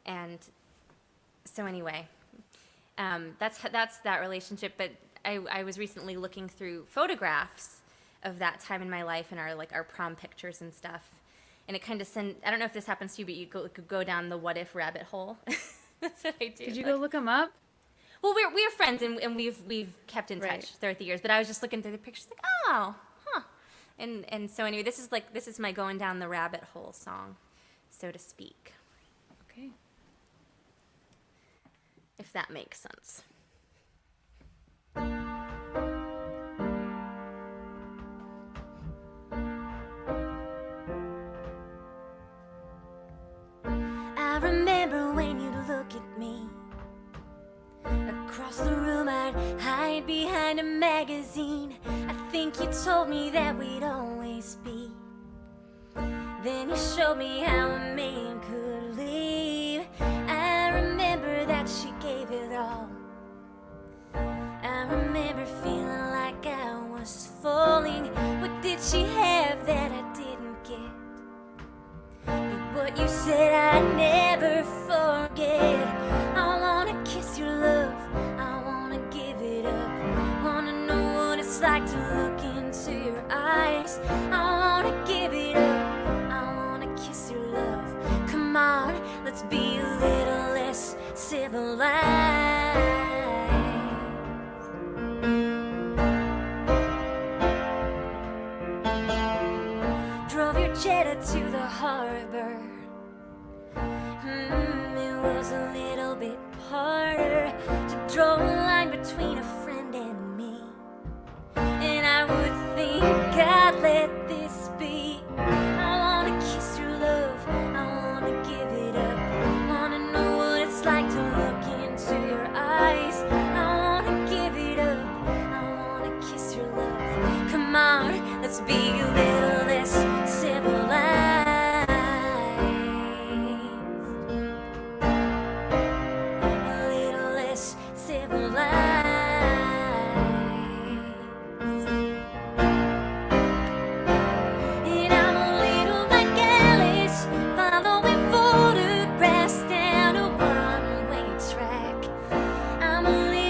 And so anyway, that's that relationship. But I was recently looking through photographs of that time in my life and our prom pictures and stuff, and it kind of I don't know if this happens to you, but you could go down the what if rabbit hole. That's what I do. Did you go look them up? Well, we're friends, and we've kept in touch Right. throughout the years. But I was just looking through the pictures, like, oh, huh. And so anyway, this is my going down the rabbit hole song, so to speak. Okay. If that makes sense. I remember when you'd look at me. Across the room I'd hide behind a magazine. I think you told me that we'd always be. Then you showed me how a man could leave. I remember that she gave it all. I remember feeling like I was falling. What did she have that I didn't get? But what you said I never forget. I wanna kiss your love, I wanna give it up. Wanna know what it's like to look into your eyes. I wanna give it up, I wanna kiss your love. Come on, let's be a little less civilized. Drove your Jetta to the harbor. It was a little bit harder to draw a line between a friend and me. And I would think, God, let this be. I wanna kiss your love, I wanna give it up. Wanna know what it's like to look into your eyes. I wanna give it up, I wanna kiss your love. Come on, let's be a little less civilized. A little less civilized. And I'm a little like Alice, following photographs down a one-way track. I'm a little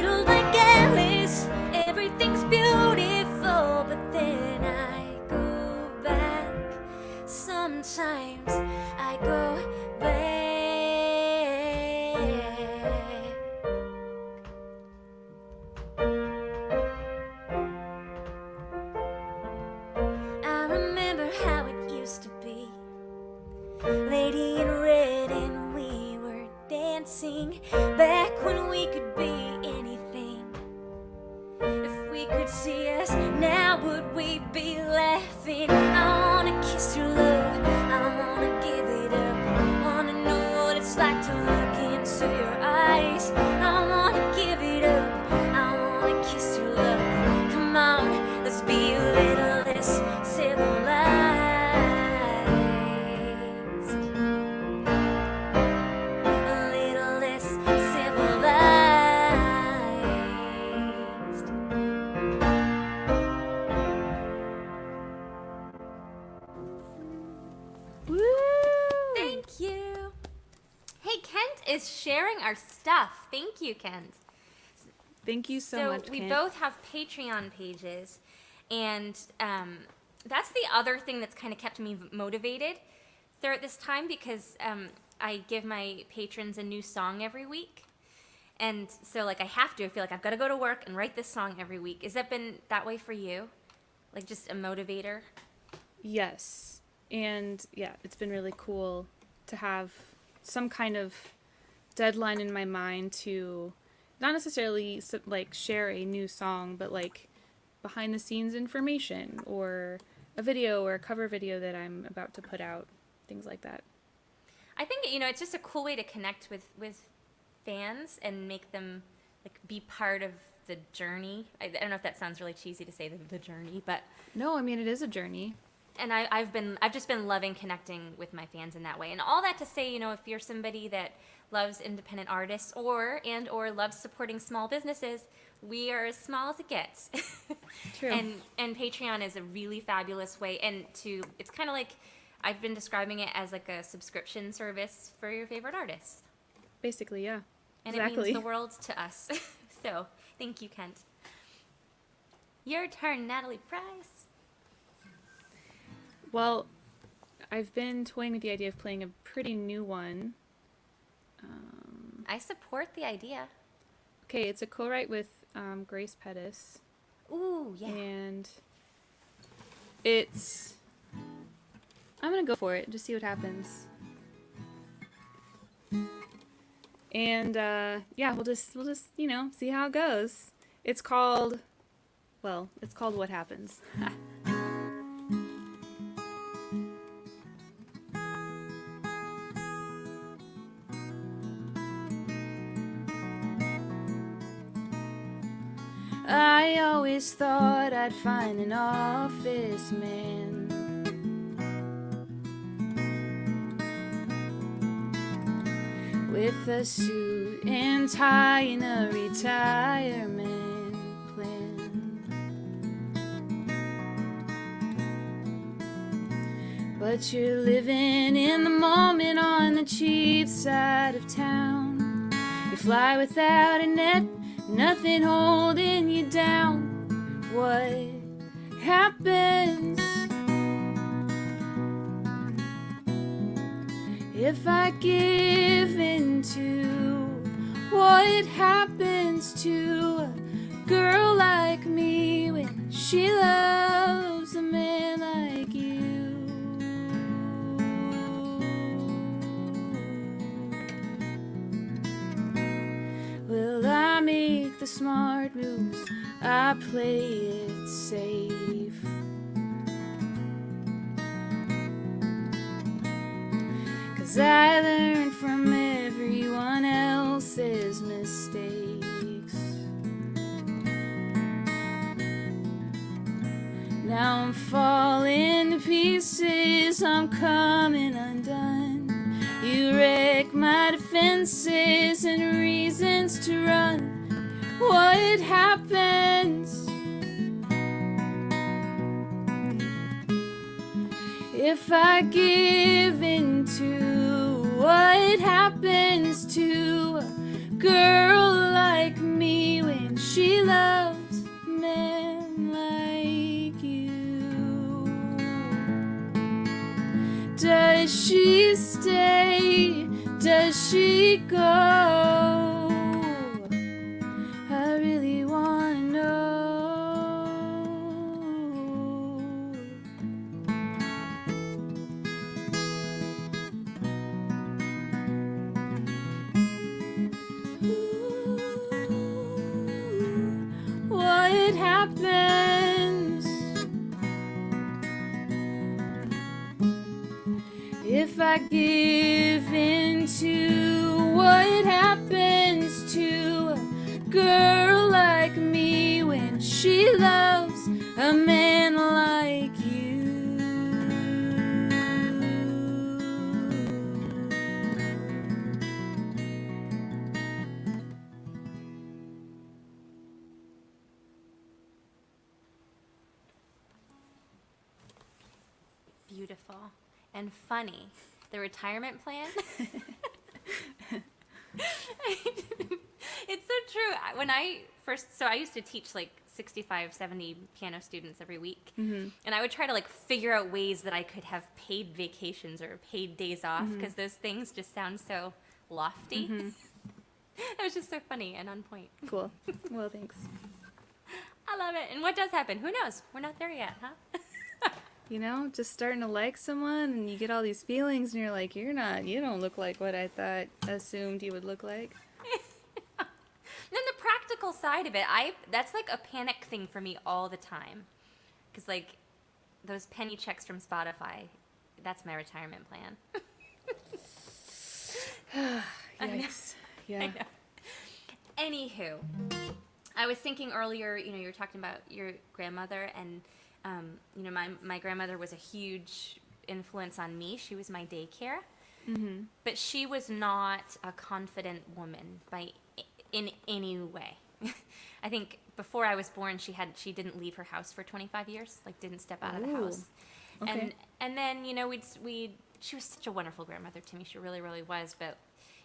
we could see us, now would we be laughing? I wanna kiss your love, I wanna give it up, wanna know what it's like to look into your eyes. I wanna give it up, I wanna kiss your love. Come on, let's be a little less civilized. A little less civilized. Woo! Thank you. Hey, Kent is sharing our stuff. Thank you, Kent. Thank you so much, we Kent. both have Patreon pages, and that's the other thing that's kind of kept me motivated throughout this time, because I give my patrons a new song every week. And so, like, I feel like I've got to go to work and write this song every week. Has that been that way for you? Like, just a motivator? Yes. And yeah, it's been really cool to have some kind of deadline in my mind to not necessarily like share a new song, but like behind the scenes information or a video or a cover video that I'm about to put out, things like that. I think, it's just a cool way to connect with fans and make them like be part of the journey. I don't know if that sounds really cheesy to say the journey, but No, I mean, it is a journey. and I've just been loving connecting with my fans in that way. And all that to say, if you're somebody that loves independent artists or loves supporting small businesses, we are as small as it gets. True. And Patreon is a really fabulous way, it's kind of like, I've been describing it as like a subscription service for your favorite artist. Basically, yeah. And Exactly. it means the world to us. So, thank you, Kent. Your turn, Natalie Price. Well, I've been toying with the idea of playing a pretty new one. I support the idea. Okay, it's a co-write with Grace Pettis. Ooh, yeah. And it's... I'm gonna go for it, just see what happens. And yeah, we'll just see how it goes. It's called What Happens. I always thought I'd find an office man with a suit and tie and a retirement plan. But you're living in the moment on the cheap side of town. You fly without a net, nothing holding you down. What happens if I give in to what happens to a girl like me when she loves a man like you? Will I make the smart moves? I play it safe. 'Cause I learned from everyone else's mistakes. Now I'm falling to pieces, I'm coming undone. You wreck my defenses and reasons to run. What happens if I give in to what happens to a girl like me when she loves a man like you? Does she stay? Does she go? I really wanna know. Ooh, what happens if I give in to what happens to a girl like me when she loves a man like you. Beautiful and funny. The retirement plan. It's so true. When I first, so I used to teach like 65, 70 piano students every week. And I would try to like figure out ways that I could have paid vacations or paid days off because those things just sound so lofty. It was just so funny and on point. Cool. Well, thanks. I love it. And what does happen? Who knows? We're not there yet, huh? You know, just starting to like someone and you get all these feelings and you're like, you don't look like what I assumed you would look like. Then the practical side of it, that's like a panic thing for me all the time. Because like those penny checks from Spotify, that's my retirement plan. Yikes. Yeah. Anywho, I was thinking earlier, you were talking about your grandmother, and my grandmother was a huge influence on me. She was my daycare, but she was not a confident woman in any way. I think before I was born, she didn't leave her house for 25 years, like didn't step out of the house. Okay. And then she was such a wonderful grandmother to me. She really, really was. But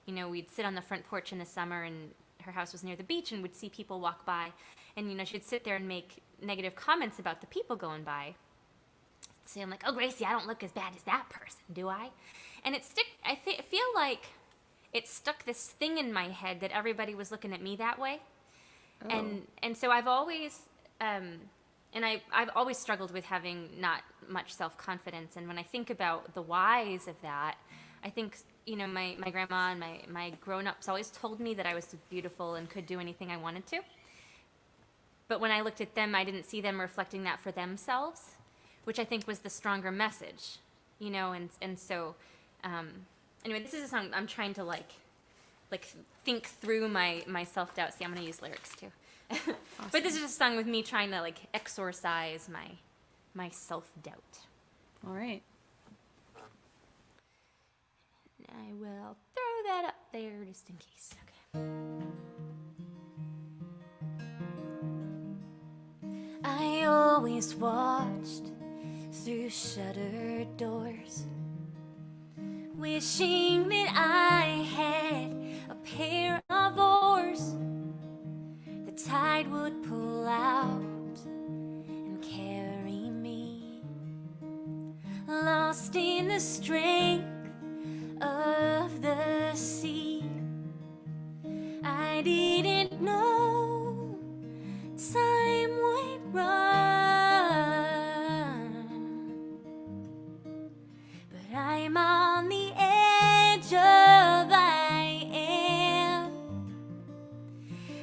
we'd sit on the front porch in the summer, and her house was near the beach, and we'd see people walk by, and she'd sit there and make negative comments about the people going by, saying like, "Oh, Gracie, I don't look as bad as that person, do I?" And I feel like it stuck this thing in my head that everybody was looking at me that way. Oh. And so I've always I've always struggled with having not much self-confidence. And when I think about the whys of that, I think my grandma and my grown-ups always told me that I was beautiful and could do anything I wanted to. But when I looked at them, I didn't see them reflecting that for themselves, which I think was the stronger message, and so anyway, this is a song I'm trying to like think through my self-doubt. See, I'm gonna use lyrics too. Awesome. But this is a song with me trying to like exorcise my self-doubt. All right. I will throw that up there just in case. Okay. I always watched through shuttered doors, wishing that I had a pair of oars. The tide would pull out and carry me, lost in the strength of the sea. I didn't know time would run, but I'm on the edge of I am.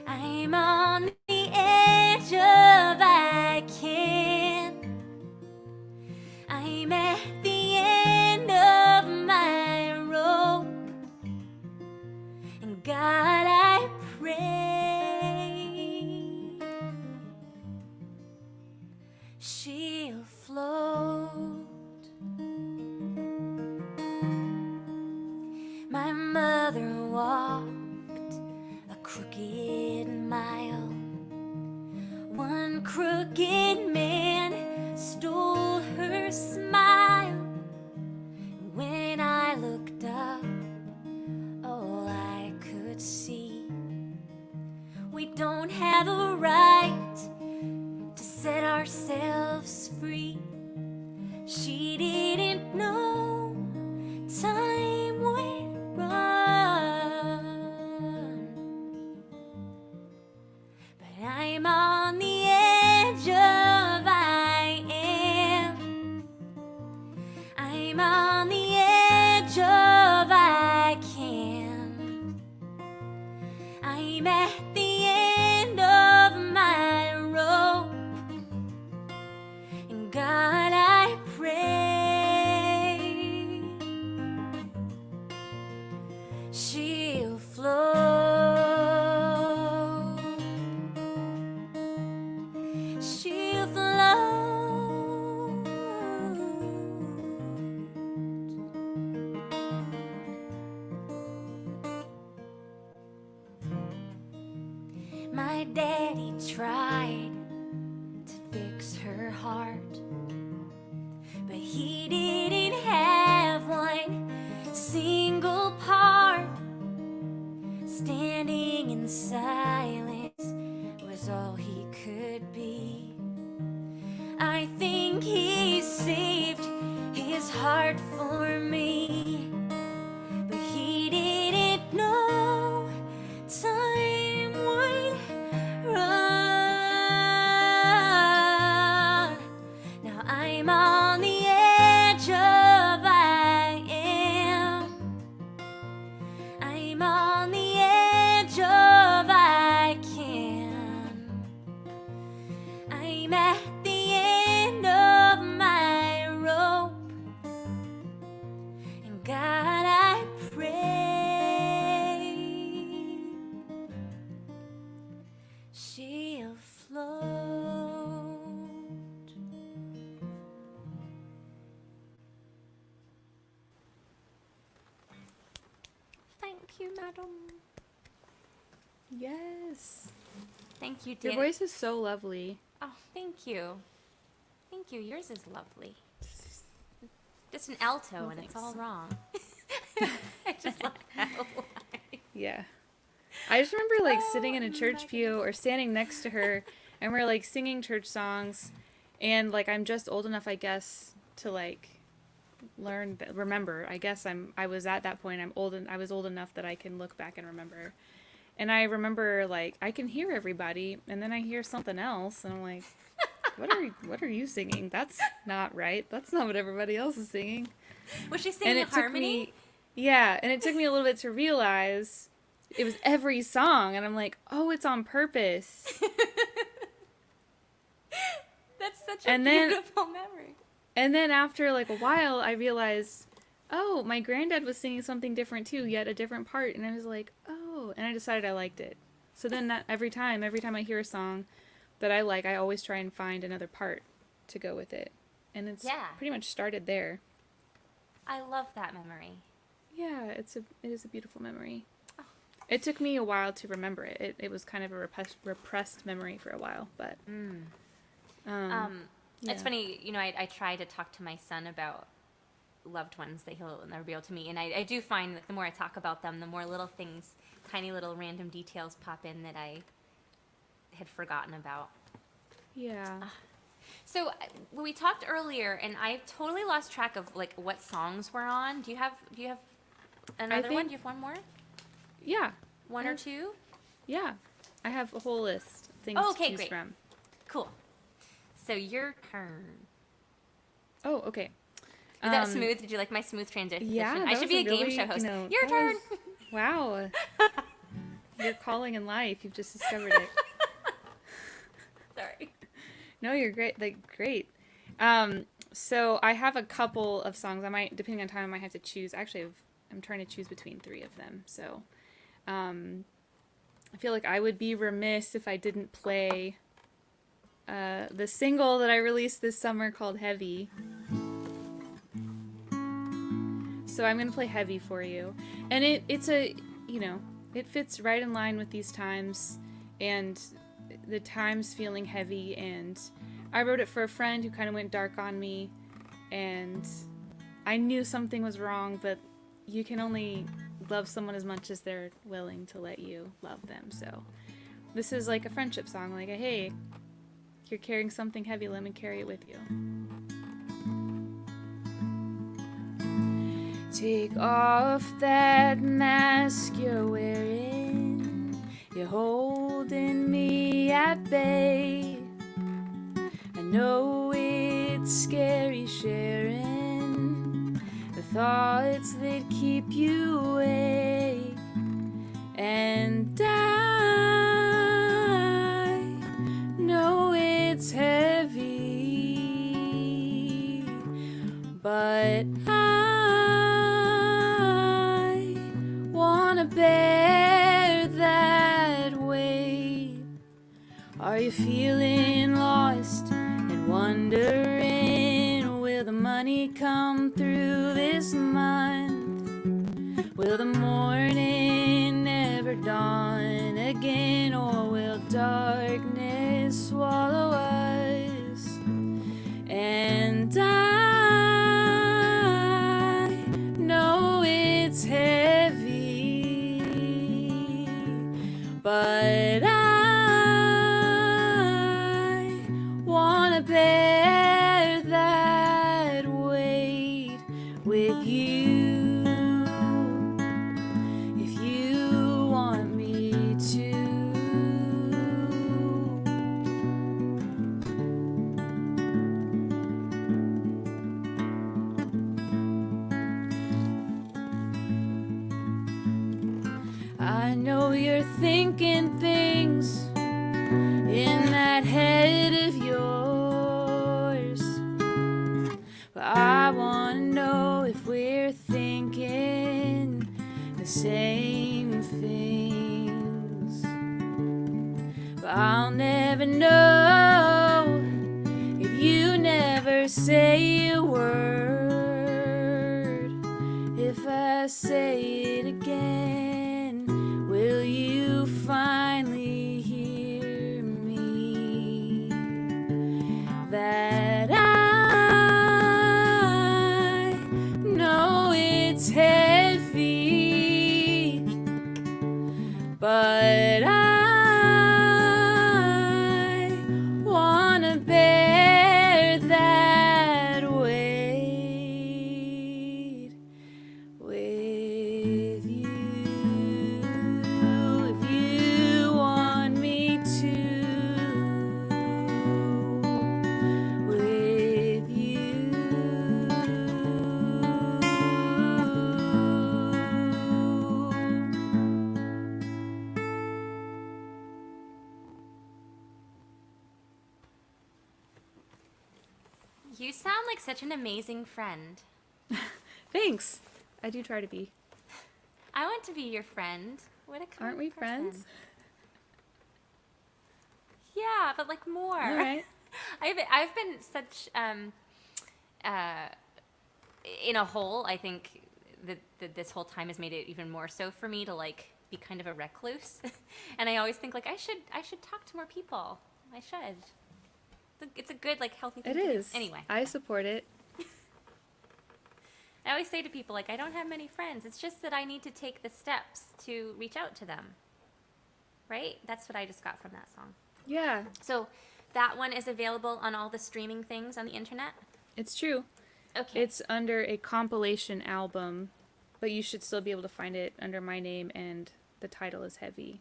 I'm on the edge of I can. I'm at the end of my rope, and God, I pray she'll float. My mother walked a crooked mile. One crooked man stole her smile. When I looked up, all I could see, we don't have a right to set ourselves free. She didn't know time would run, but I'm on the edge of I am. I'm on the edge of I can. I'm at the end of my heart. But he didn't have one single part. Standing in silence was all he could be. I think he saved his heart for me, but he didn't know time would run. Now I'm on the edge of I am. I'm on the edge of I can. I'm at the end of my rope, and God, I pray she'll float. Thank you, madam. Yes. Thank you, Your Dan. voice is so lovely. Oh, thank you. Thank you. Yours is lovely. Just an alto, Well, and it's thanks. all wrong. I just love that a lot. Yeah. I just remember like sitting in a Oh, church my pew or standing next to her and we're like singing church songs, and like I'm just old enough, I guess, to like remember. I guess I was at that point. I was old enough that I can look back and remember. And I remember like I can hear everybody, and then I hear something else and I'm like, what are you singing? That's not right. That's not what everybody else is singing. Was she And singing it took harmony? me, yeah, and it took me a little bit to realize it was every song, and I'm like, oh, it's on purpose. That's such a And then- beautiful memory. And then after like a while, I realized, oh, my granddad was singing something different too, yet a different part, and I was like, oh, and I decided I liked it. So then that every time I hear a song that I like, I always try and find another part to go with it, and it's pretty much started there. I love that memory. Yeah, it is a beautiful memory. Oh. It took me a while to remember it. It was kind of a repressed memory for a while, but yeah. It's funny, you know, I try to talk to my son about loved ones that he'll never be able to meet, and I do find that the more I talk about them, the more little things, tiny little random details pop in that I had forgotten about. Yeah. So we talked earlier, and I totally lost track of like what songs we're on. Do you have another one? Do you have one more? Yeah. One or two? Yeah. I have a whole list of things Oh, to okay, choose great. from. Cool. So your turn. Oh, okay. Is that smooth? Did you like my smooth transition? Yeah, I should be a game show host. Your turn. Wow. Your calling in life. You've just discovered it. Sorry. No, you're great. Great. So I have a couple of songs. I might, depending on time, I might have to choose. Actually, I'm trying to choose between 3 of them. So, I feel like I would be remiss if I didn't play the single that I released this summer called Heavy. So I'm going to play Heavy for you. And it's a, it fits right in line with these times and the times feeling heavy. And I wrote it for a friend who kind of went dark on me. And I knew something was wrong, but you can only love someone as much as they're willing to let you love them. So this is like a friendship song, like, hey, you're carrying something heavy, let me carry it with you. Take off that mask you're wearing. You're holding me at bay. I know it's scary sharing the thoughts that keep you awake. And I know it's heavy, but I wanna bear that weight. Are you feeling lost and wondering, will the money come through this month? Will the morning never dawn again, or will darkness swallow us? wanna bear that weight with you if you want me to. I know you're thinking things in that head of yours, but I wanna know if we're thinking the same things. But I'll never know if you never say a word. If I say it again, will you finally hear me? That I know it's heavy, but I wanna bear that weight with you if you want me to. With you. You sound like such an amazing friend. Thanks. I do try to be. I want to be your friend. What a kind Aren't we person. friends? Yeah, but like more. All right. I've been such in a hole. I think that this whole time has made it even more so for me to like be kind of a recluse. And I always think like I should talk to more people. I should. It's a good like healthy thing It to do. is. Anyway, I support it. I always say to people like I don't have many friends. It's just that I need to take the steps to reach out to them. Right? That's what I just got from that song. Yeah, So that one is available on all the streaming things on the internet. it's true. Okay. It's under a compilation album, but you should still be able to find it under my name, and the title is Heavy.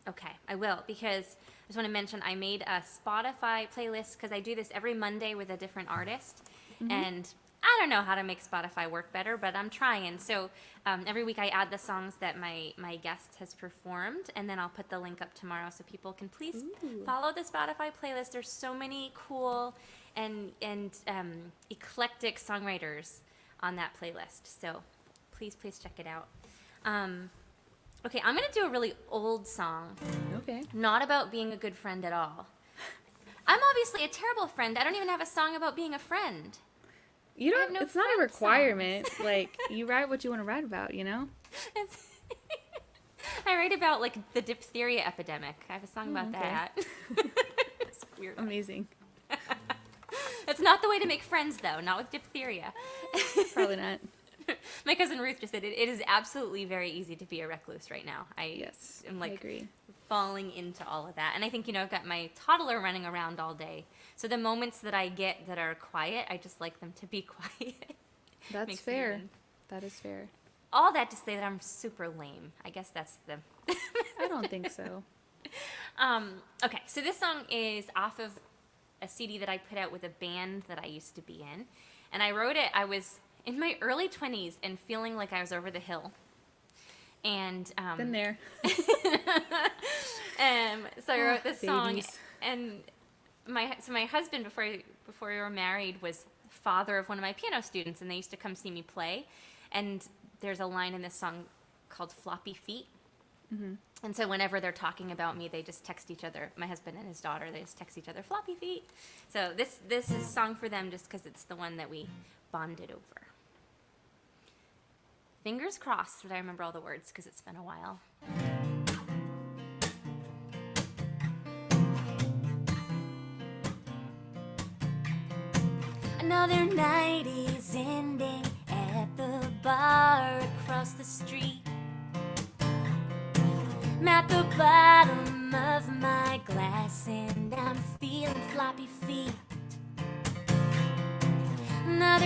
Okay, I will, because I just want to mention I made a Spotify playlist because I do this every Monday with a different artist, and I don't know how to make Spotify work better, but I'm trying. So every week I add the songs that my guest has performed, and then I'll put the link up tomorrow so people can please follow the Spotify playlist. There's so many cool and eclectic songwriters on that playlist, so please check it out. Okay, I'm going to do a really old song. Okay. Not about being a good friend at all. I'm obviously a terrible friend. I don't even have a song about being a friend. You I don't. have no It's not a friend requirement. Like, you write what you want to write about. You know. I write about like the diphtheria epidemic. I have a song about okay. that. It's weird. Amazing. It's not the way to make friends, though. Not with diphtheria. Probably not. My cousin Ruth just said it is absolutely very easy to be a recluse right now. Yes. I'm I like agree. falling into all of that. And I think, I've got my toddler running around all day. So the moments that I get that are quiet, I just like them to be quiet. That's Makes me fair. even- That is fair. All that to say that I'm super lame. I guess that's the... I don't think so. Okay, so this song is off of a CD that I put out with a band that I used to be in. And I wrote it, I was in my early 20s and feeling like I was over the hill. And Been there. so I wrote this song, Babies. and my husband before we were married was father of one of my piano students, and they used to come see me play. And there's a line in this song called "Floppy Feet." Mm-hmm. And so whenever they're talking about me, they just text each other. My husband and his daughter, they just text each other "floppy feet." So this is a song for them just because it's the one that we bonded over. Fingers crossed that I remember all the words because it's been a while. Another night is ending at the bar across the street. I'm at the bottom of my glass and I'm feeling floppy feet.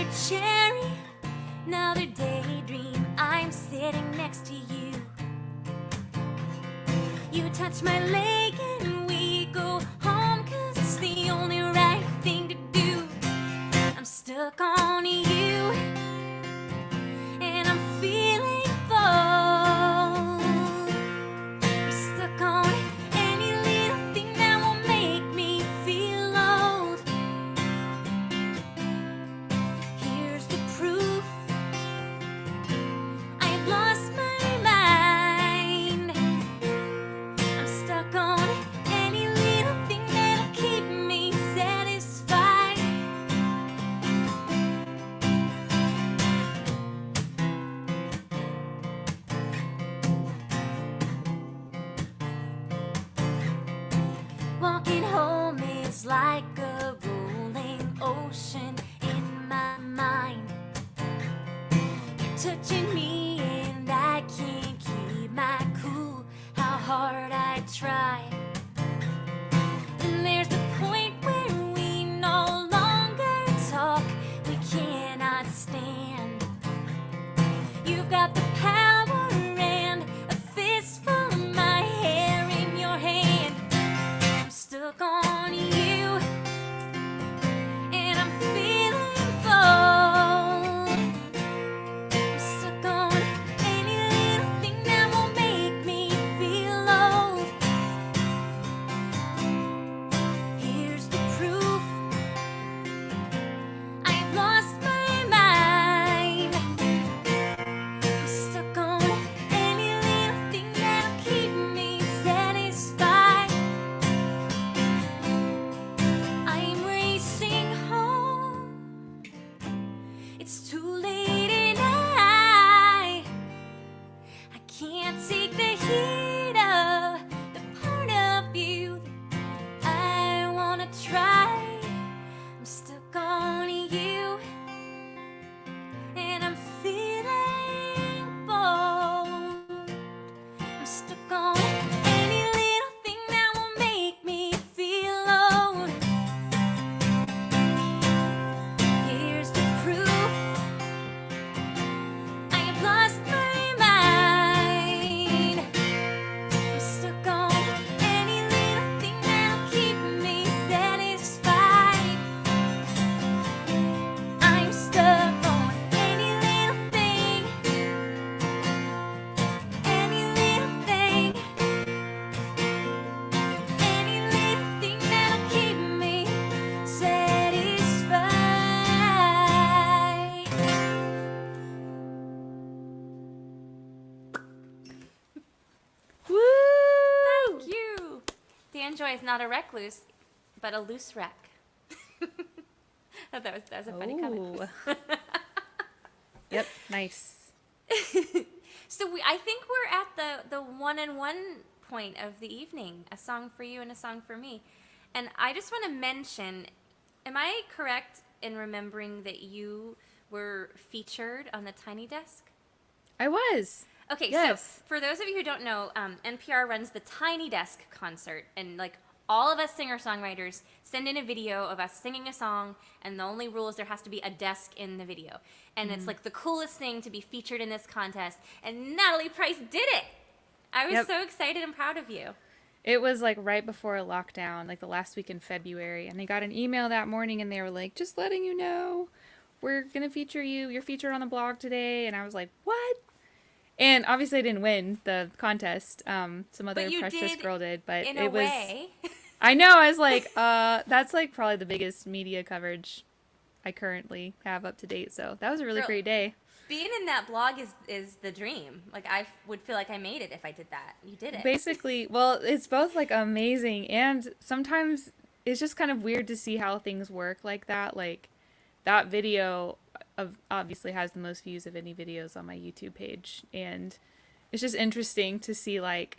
another cherry, another daydream. I'm sitting next to you. You touch my leg and we go home, 'cause it's the only right thing to do. I'm stuck on you, and I'm feeling bold. I'm stuck on any little thing that will make me feel old. Here's the proof, I've lost my mind. I'm stuck on any little thing that'll keep me satisfied. Walking home is like a rolling ocean in my mind. You're touching me and I can't keep my cool. How hard I try. And there's the point where we no longer talk. We cannot stand. You've got the power and a fistful of my hair in your hand. I'm stuck on you, and I'm feeling bold. I'm stuck on any little thing that will make me feel old. Here's the proof, I've lost my mind. I'm stuck on any little thing that'll keep me satisfied. I'm racing home. It's too late and I can't take the heat of the part of you that I wanna try. I'm stuck on you, and I'm feeling bold. I'm stuck on any little thing that will make me feel old. Here's the proof, I have lost my mind. I'm stuck on any little thing that'll keep me satisfied. I'm stuck on any little thing, any little thing, any little thing that'll keep me satisfied. Woo! Thank you. Dan Joy is not a recluse, but a loose wreck. That was a funny comment. Ooh. Yep, nice. So I think we're at the one-on-one point of the evening, a song for you and a song for me. And I just want to mention, am I correct in remembering that you were featured on the Tiny Desk? I was. Okay, Yes. so for those of you who don't know, NPR runs the Tiny Desk concert, and like all of us singer-songwriters send in a video of us singing a song, and the only rule is there has to be a desk in the video. And it's like the coolest thing to be featured in this contest, and Natalie Price did it! I was Yep. so excited and proud of you. It was like right before lockdown, like the last week in February, and I got an email that morning and they were like, just letting you know, we're going to feature you. You're featured on the blog today. And I was like, what? And obviously I didn't win the contest. Some other you precious did girl did, but In it a was, way. I know, I was like, that's like probably the biggest media coverage I currently have up to date. So that was a really Girl. great day. Being in that blog is the dream. Like, I would feel like I made it if I did that. You did it. Basically, well, it's both like amazing and sometimes it's just kind of weird to see how things work like that. Like that video obviously has the most views of any videos on my YouTube page, and it's just interesting to see like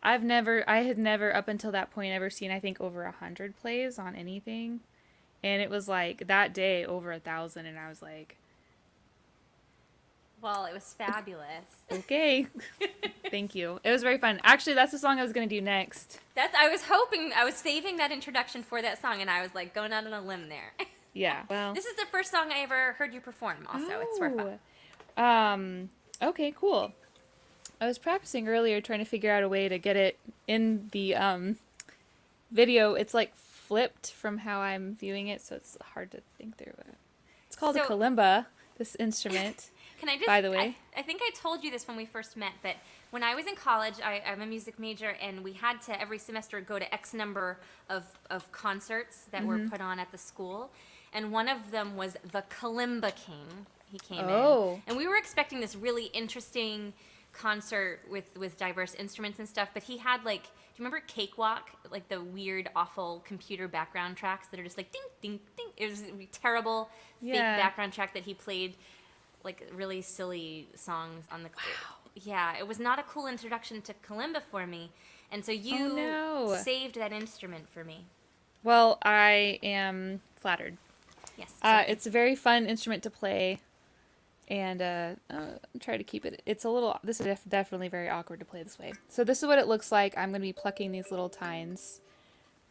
I had never up until that point ever seen, I think, over 100 plays on anything, and it was like that day over 1,000, and I was like, well, it was fabulous. okay. Thank you. It was very fun. Actually, that's the song I was going to do next. I was saving that introduction for that song, and I was like going out on a limb there. Yeah. Well. This is the first song I ever heard you perform. Also, it's for fun. Okay, cool. I was practicing earlier trying to figure out a way to get it in the video. It's like flipped from how I'm viewing it, so it's hard to think through it. It's called a kalimba, this instrument. Can I just, by the way? I think I told you this when we first met, but when I was in college, I'm a music major, and we had to every semester go to X number of concerts that were put on at the school, and one of them was the Kalimba King. He came in, and we were expecting this really interesting concert with diverse instruments and stuff, but he had like, do you remember Cakewalk, like the weird awful computer background tracks that are just like ding ding ding? It was a terrible fake background track that he played, like really silly songs on the yeah, it was not a cool introduction to kalimba for me, and so you saved that instrument for me. Well, I am flattered. Yes. It's a very fun instrument to play. And try to keep it. It's a little. This is definitely very awkward to play this way. So this is what it looks like. I'm going to be plucking these little tines.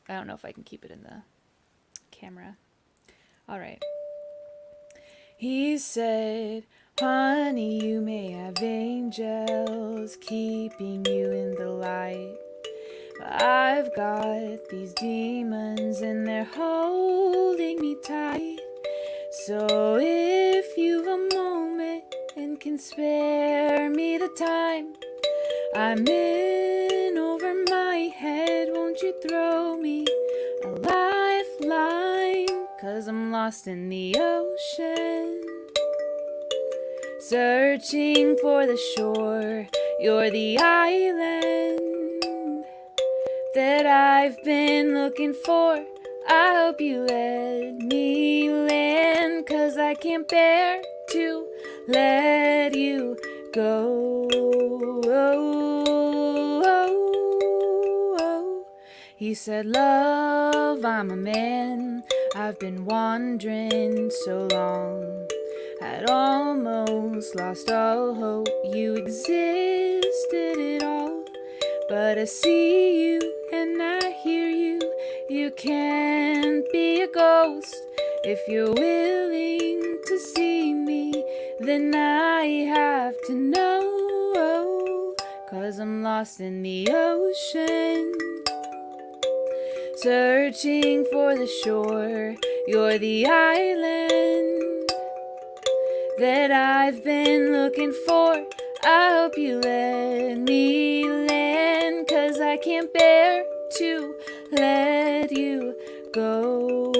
I don't know if I can keep it in the camera. All right. He said, "Honey, you may have angels keeping you in the light, but I've got these demons and they're holding me tight. So if you've a moment and can spare me the time, I'm in over my head, won't you throw me a lifeline? 'Cause I'm lost in the ocean, searching for the shore. You're the island that I've been looking for. I hope you let me land, 'cause I can't bear to let you go." He said, "Love, I'm a man. I've been wandering so long. Had almost lost all hope you existed at all. But I see you and I hear you. You can't be a ghost. If you're willing to see me, then I have to know. 'Cause I'm lost in the ocean, searching for the shore. You're the island that I've been looking for. I hope you let me land, 'cause I can't bear to let you go."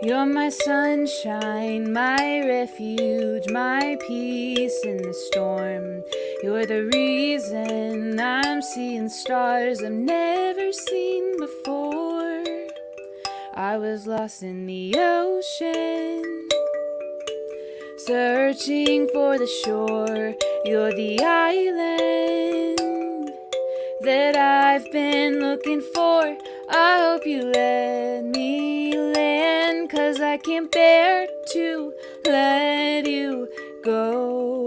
You're my sunshine, my refuge, my peace in the storm. You're the reason I'm seeing stars I've never seen before. I was lost in the ocean, searching for the shore. You're the island that I've been looking for. I hope you let me land, 'cause I can't bear to let you go.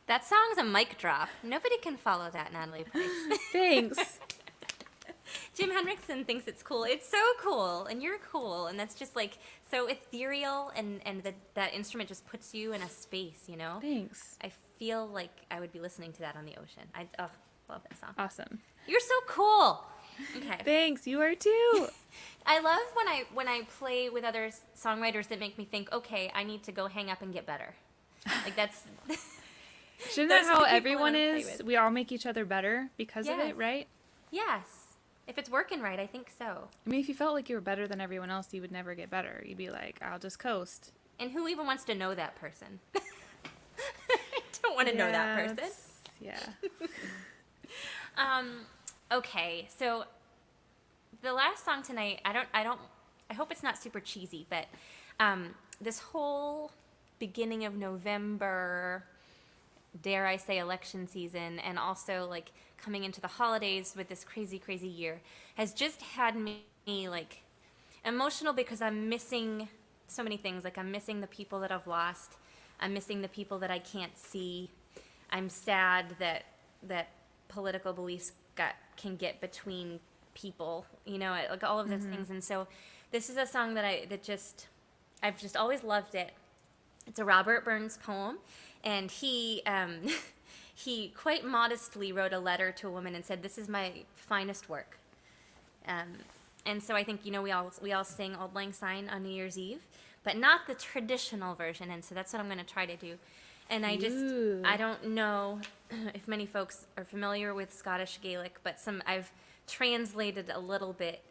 That song's a mic drop. Nobody can follow that, Natalie Price. Thanks. Jim Henriksen thinks it's cool. It's so cool, and you're cool, and that's just like so ethereal, and that instrument just puts you in a space, you know? Thanks. I feel like I would be listening to that on the ocean. I love that song. Awesome. You're so cool. Okay. Thanks. You are too. I love when I play with other songwriters that make me think, okay, I need to go hang up and get better. Like that's. Shouldn't that how everyone is? We all make each other better because of it, right? Yes. If it's working right, I think so. I mean, if you felt like you were better than everyone else, you would never get better. You'd be like, I'll just coast. And who even wants to know that person? I don't want to know that person. Yeah. Okay, so the last song tonight, I hope it's not super cheesy, but this whole beginning of November, dare I say, election season, and also like coming into the holidays with this crazy, crazy year, has just had me like emotional because I'm missing so many things. Like, I'm missing the people that I've lost. I'm missing the people that I can't see. I'm sad that political beliefs can get between people, you know, like all of those things. And so this is a song that I've just always loved it. It's a Robert Burns poem, and he he quite modestly wrote a letter to a woman and said, "This is my finest work." And so I think, you know, we all sing Auld Lang Syne on New Year's Eve, but not the traditional version, and so that's what I'm going to try to do. And I don't know if many folks are familiar with Scottish Gaelic, but I've translated a little bit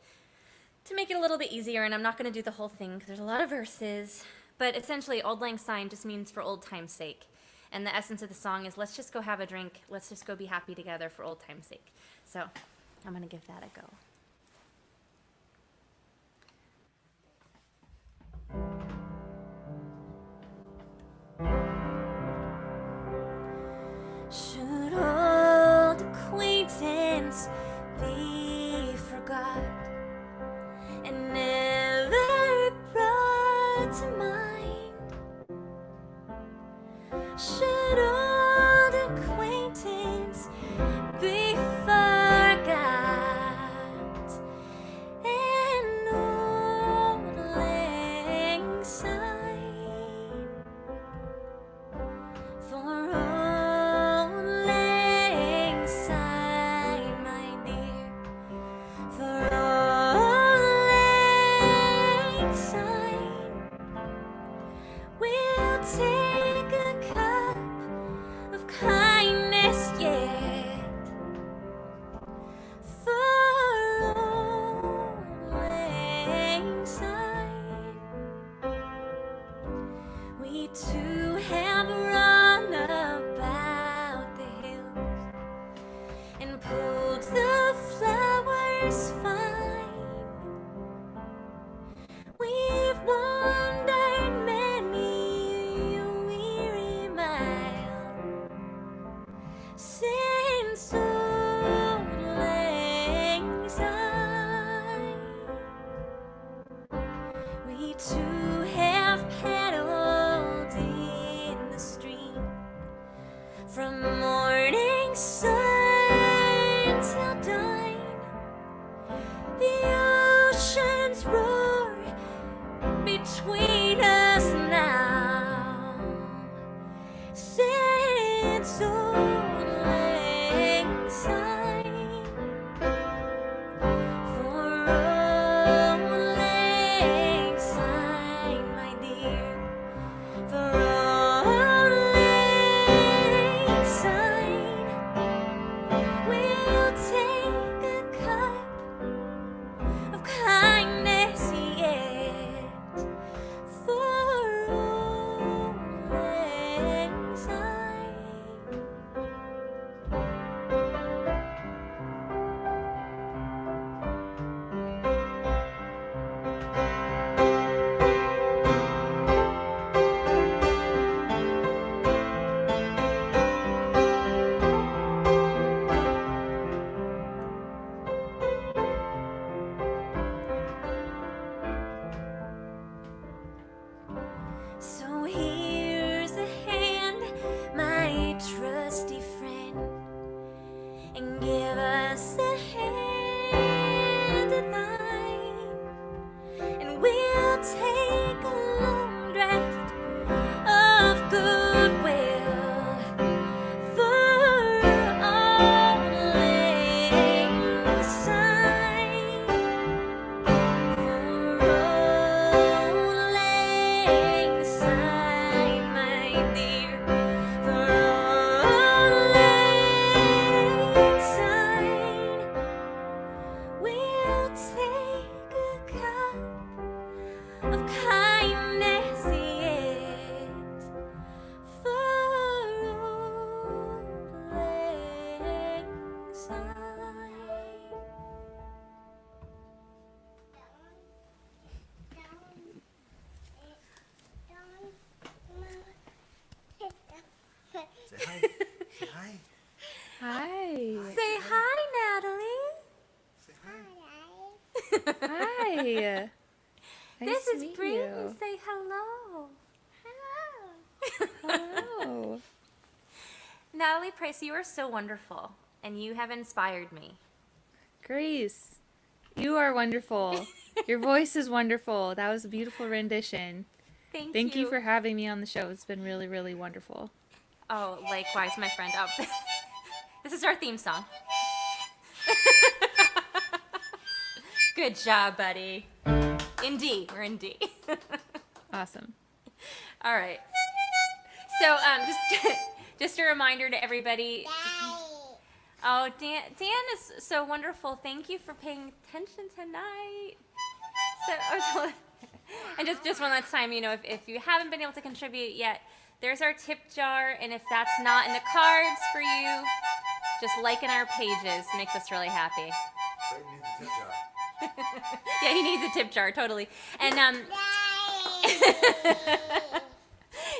to make it a little bit easier, and I'm not going to do the whole thing because there's a lot of verses. But essentially, Auld Lang Syne just means for old time's sake. And the essence of the song is, let's just go have a drink. Let's just go be happy together for old time's sake. So I'm going to give that a go. Should old acquaintance be forgot and never brought to mind? Should old acquaintance be forgot and old lang syne? For old lang syne, my dear, for old lang syne, we'll take a cup of kindness yet. For old lang syne, we too have run about the hills and pulled the flowers fine. We've wandered many a weary mile since old lang syne. We too have paddled in the stream from morning sun till dawn. The oceans roar between us now, since old lang syne. For old lang syne, my dear, for old lang syne, we'll take a cup of kindness yet. For old lang syne. Say hi. Say hi. Hi. Say hi, Natalie. Say hi. Hi. Nice This to is meet Bree. you. Say hello. Hello. Natalie Price, you are so wonderful, and you have inspired me. Grace, you are wonderful. Your voice is wonderful. That was a beautiful rendition. Thank You for having me on the show. It's been really, really wonderful. Oh, likewise, my friend. Oh, this is our theme song. Good job, buddy. In D. We're in D. Awesome. All right. So, just a reminder to everybody. Oh, Dan is so wonderful. Thank you for paying attention tonight. So, and just one last time, if you haven't been able to contribute yet, there's our tip jar, and if that's not in the cards for you, just liking our pages makes us really happy. Craig needs a tip jar. Yeah, he needs a tip jar, totally. And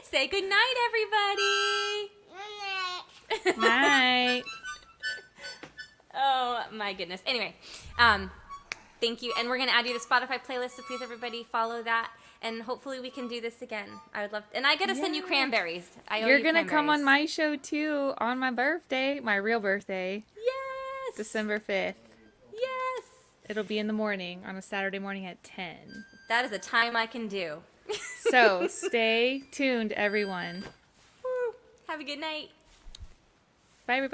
say good night, everybody. Night. Oh my goodness. Anyway, thank you, and we're gonna add you to Spotify playlist, so please everybody follow that, and hopefully we can do this again. I would love, and I gotta send you cranberries. I owe You're you going to come on cranberries. my show too on my birthday, my real birthday, Yes. December 5th. Yes. It'll be in the morning on a Saturday morning at 10. That is a time I can do. So stay tuned, everyone. Woo. Have a good night. Bye, everybody.